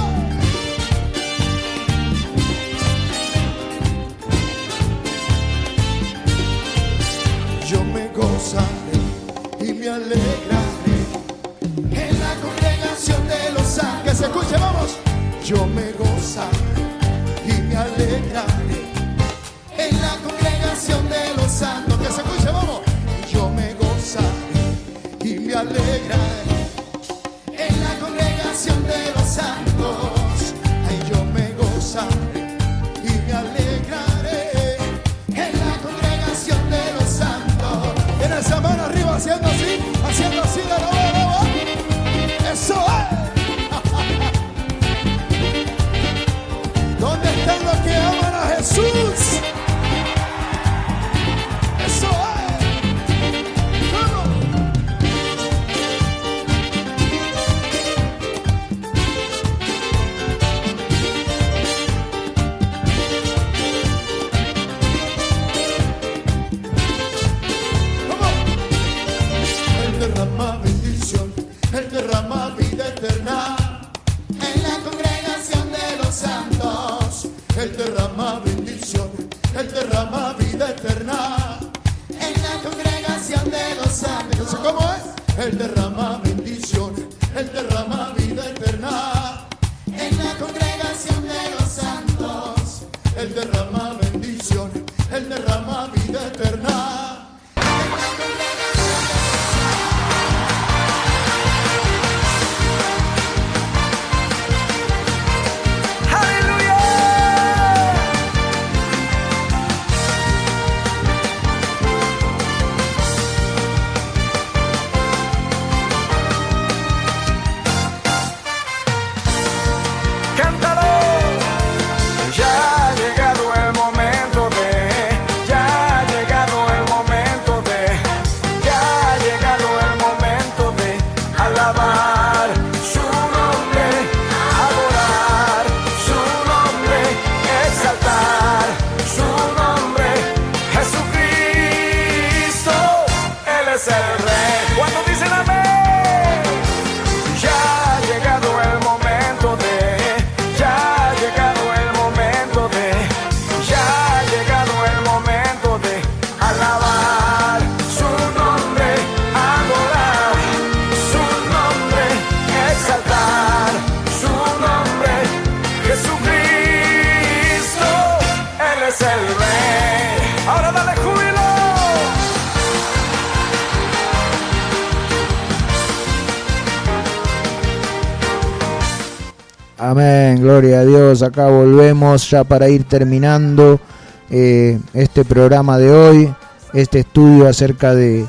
Yo me gozaré y me alegraré en la congregación de los santos. Que se escuche, vamos. Yo me gozaré y me alegraré en la congregación de los santos. Que se escuche, vamos. Yo me gozaré y me alegraré en la congregación de los santos. Ay, yo me gozaré y me alegraré en la congregación de los santos. Tiene esa mano arriba haciendo así de nuevo. Eso es. ¿Dónde están los que aman a Jesús? Eso es. ¿Cómo? Él derrama bendición, Él derrama vida eterna en la congregación de los santos. Él derrama bendición, Él derrama vida eterna en la congregación de los santos. ¿Cómo es? Él derrama bendición, Él derrama vida eterna en la congregación de los santos. Él derrama bendición, Él derrama vida eterna. Amén, gloria a Dios. Acá volvemos ya para ir terminando este programa de hoy, este estudio acerca de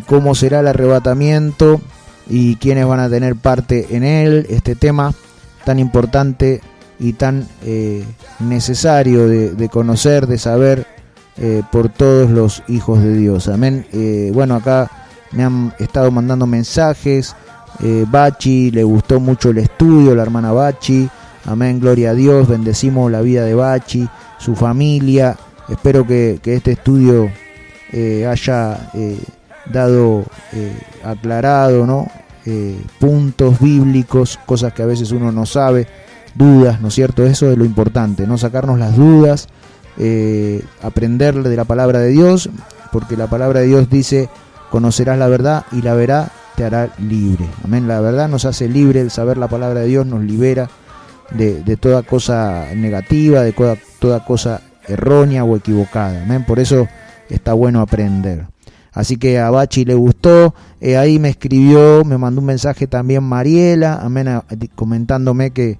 cómo será el arrebatamiento y quiénes van a tener parte en él, este tema tan importante y tan necesario de conocer, de saber por todos los hijos de Dios. Amén. Bueno, acá me han estado mandando mensajes. Bachi, le gustó mucho el estudio, la hermana Bachi. Amén, gloria a Dios. Bendecimos la vida de Bachi, su familia. Espero que este estudio haya dado, aclarado, ¿no? Puntos bíblicos, cosas que a veces uno no sabe, dudas, ¿no es cierto? Eso es lo importante, no sacarnos las dudas, aprender de la palabra de Dios, porque la palabra de Dios dice: conocerás la verdad y la verdad te hará libre. Amén. La verdad nos hace libre, el saber la palabra de Dios nos libera de toda cosa negativa, de toda cosa errónea o equivocada. Amén. Por eso está bueno aprender. Así que a Bachi le gustó, ahí me escribió, me mandó un mensaje también Mariela, amén, comentándome que,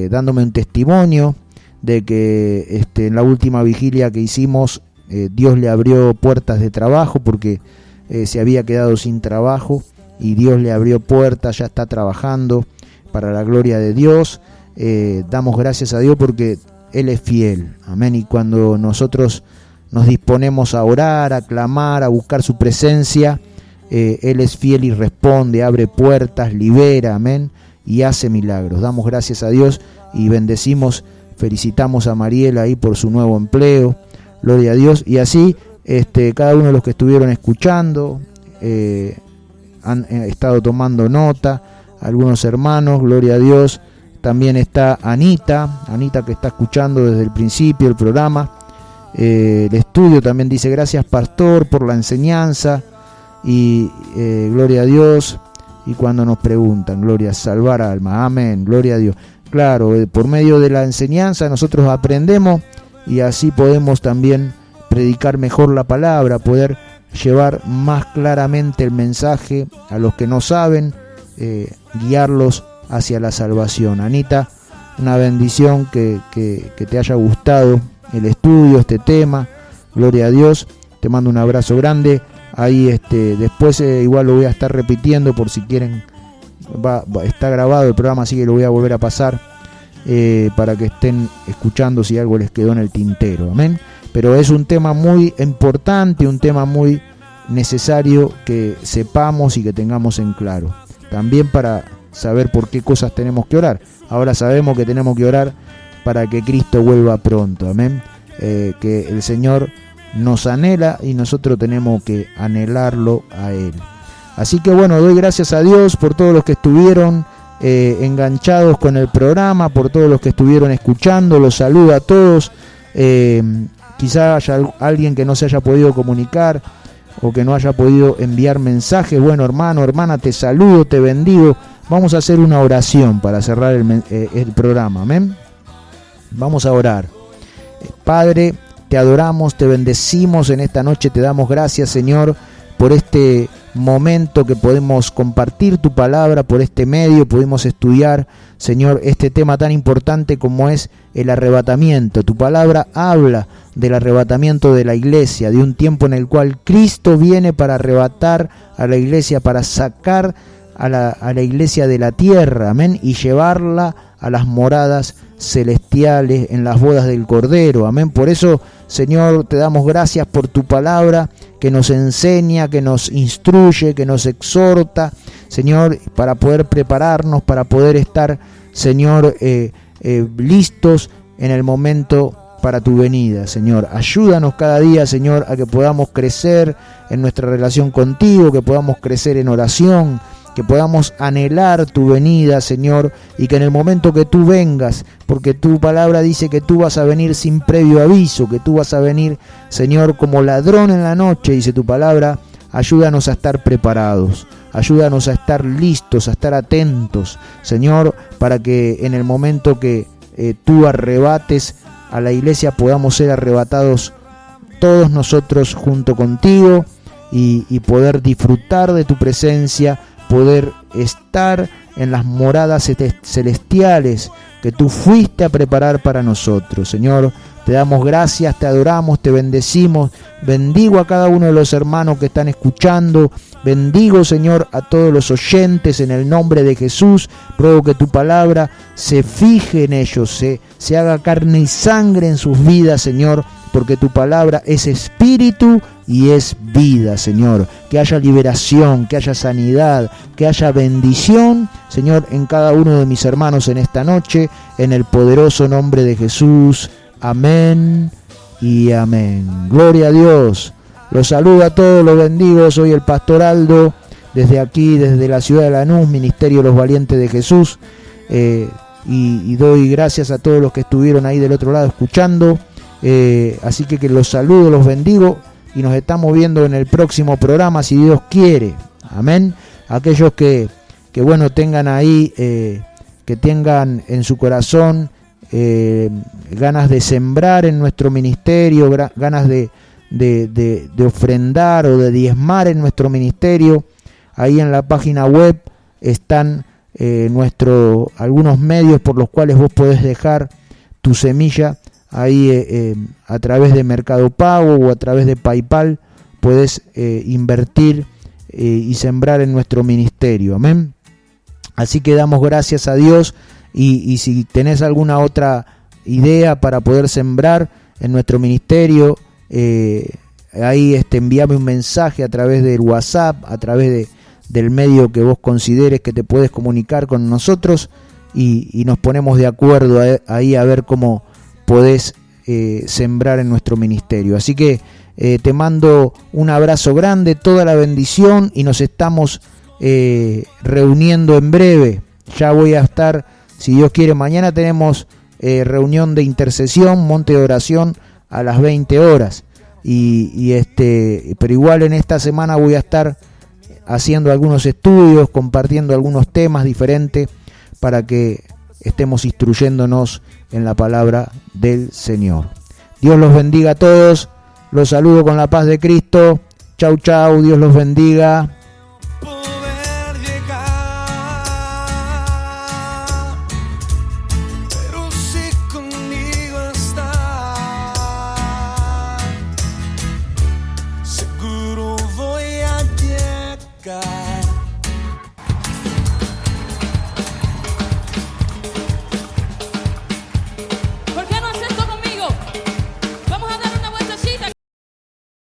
dándome un testimonio de que en la última vigilia que hicimos, Dios le abrió puertas de trabajo porque se había quedado sin trabajo y Dios le abrió puertas, ya está trabajando para la gloria de Dios. Damos gracias a Dios porque Él es fiel, amén, y cuando nosotros nos disponemos a orar, a clamar, a buscar su presencia, Él es fiel y responde, abre puertas, libera, amén, y hace milagros. Damos gracias a Dios y bendecimos, felicitamos a Mariela ahí por su nuevo empleo, gloria a Dios, y así cada uno de los que estuvieron escuchando han estado tomando nota, algunos hermanos, gloria a Dios. También está Anita que está escuchando desde el principio el programa. El estudio también dice: gracias pastor por la enseñanza, y gloria a Dios. Y cuando nos preguntan, gloria, salvar alma, amén, gloria a Dios. Claro, por medio de la enseñanza nosotros aprendemos y así podemos también predicar mejor la palabra, poder llevar más claramente el mensaje a los que no saben, guiarlos hacia la salvación. Anita, una bendición que te haya gustado el estudio, este tema, gloria a Dios, te mando un abrazo grande. Ahí después igual lo voy a estar repitiendo por si quieren, está grabado el programa, así que lo voy a volver a pasar para que estén escuchando si algo les quedó en el tintero, amén. Pero es un tema muy importante, un tema muy necesario que sepamos y que tengamos en claro, también para saber por qué cosas tenemos que orar. Ahora sabemos que tenemos que orar para que Cristo vuelva pronto, amén, que el Señor nos anhela y nosotros tenemos que anhelarlo a Él. Así que bueno, doy gracias a Dios por todos los que estuvieron enganchados con el programa, por todos los que estuvieron escuchando, los saludo a todos. Quizá haya alguien que no se haya podido comunicar o que no haya podido enviar mensajes. Bueno, hermano, hermana, te saludo, te bendigo. Vamos a hacer una oración para cerrar el programa, amén. Vamos a orar. Padre, te adoramos, te bendecimos en esta noche, te damos gracias, Señor, por este momento que podemos compartir tu palabra, por este medio pudimos estudiar, Señor, este tema tan importante como es el arrebatamiento. Tu palabra habla del arrebatamiento de la iglesia, de un tiempo en el cual Cristo viene para arrebatar a la iglesia, para sacar a la iglesia de la tierra, amén, y llevarla a las moradas celestiales en las bodas del Cordero, amén. Por eso, Señor, te damos gracias por tu palabra que nos enseña, que nos instruye, que nos exhorta, Señor, para poder prepararnos, para poder estar, Señor, listos en el momento para tu venida, Señor. Ayúdanos cada día, Señor, a que podamos crecer en nuestra relación contigo, que podamos crecer en oración, que podamos anhelar tu venida, Señor, y que en el momento que tú vengas, porque tu palabra dice que tú vas a venir sin previo aviso, que tú vas a venir, Señor, como ladrón en la noche, dice tu palabra. Ayúdanos a estar preparados, ayúdanos a estar listos, a estar atentos, Señor, para que en el momento que tú arrebates a la iglesia podamos ser arrebatados todos nosotros junto contigo y poder disfrutar de tu presencia, poder estar en las moradas celestiales que tú fuiste a preparar para nosotros. Señor, te damos gracias, te adoramos, te bendecimos. Bendigo a cada uno de los hermanos que están escuchando. Bendigo, Señor, a todos los oyentes en el nombre de Jesús. Ruego que tu palabra se fije en ellos, se haga carne y sangre en sus vidas, Señor, porque tu palabra es espíritu y es vida, Señor. Que haya liberación, que haya sanidad, que haya bendición, Señor, en cada uno de mis hermanos en esta noche, en el poderoso nombre de Jesús. Amén y amén. Gloria a Dios. Los saludo a todos, los bendigo. Soy el Pastor Aldo, desde aquí, desde la ciudad de Lanús, Ministerio de los Valientes de Jesús. Y doy gracias a todos los que estuvieron ahí del otro lado escuchando. Así que los saludo, los bendigo y nos estamos viendo en el próximo programa, si Dios quiere. Amén. Aquellos que bueno, tengan ahí, que tengan en su corazón ganas de sembrar en nuestro ministerio, ganas de de ofrendar o de diezmar en nuestro ministerio, ahí en la página web están algunos medios por los cuales vos podés dejar tu semilla. Ahí a través de Mercado Pago o a través de PayPal podés invertir y sembrar en nuestro ministerio. Amén. Así que damos gracias a Dios, y si tenés alguna otra idea para poder sembrar en nuestro ministerio, ahí envíame un mensaje a través del WhatsApp, a través del medio que vos consideres que te puedes comunicar con nosotros, y nos ponemos de acuerdo ahí a ver cómo podés sembrar en nuestro ministerio. Así que te mando un abrazo grande, toda la bendición, y nos estamos reuniendo en breve. Ya voy a estar, si Dios quiere, mañana tenemos reunión de intercesión, monte de oración a las 20 horas, pero igual en esta semana voy a estar haciendo algunos estudios, compartiendo algunos temas diferentes para que estemos instruyéndonos en la palabra del Señor. Dios los bendiga a todos, los saludo con la paz de Cristo. Chau, chau, Dios los bendiga.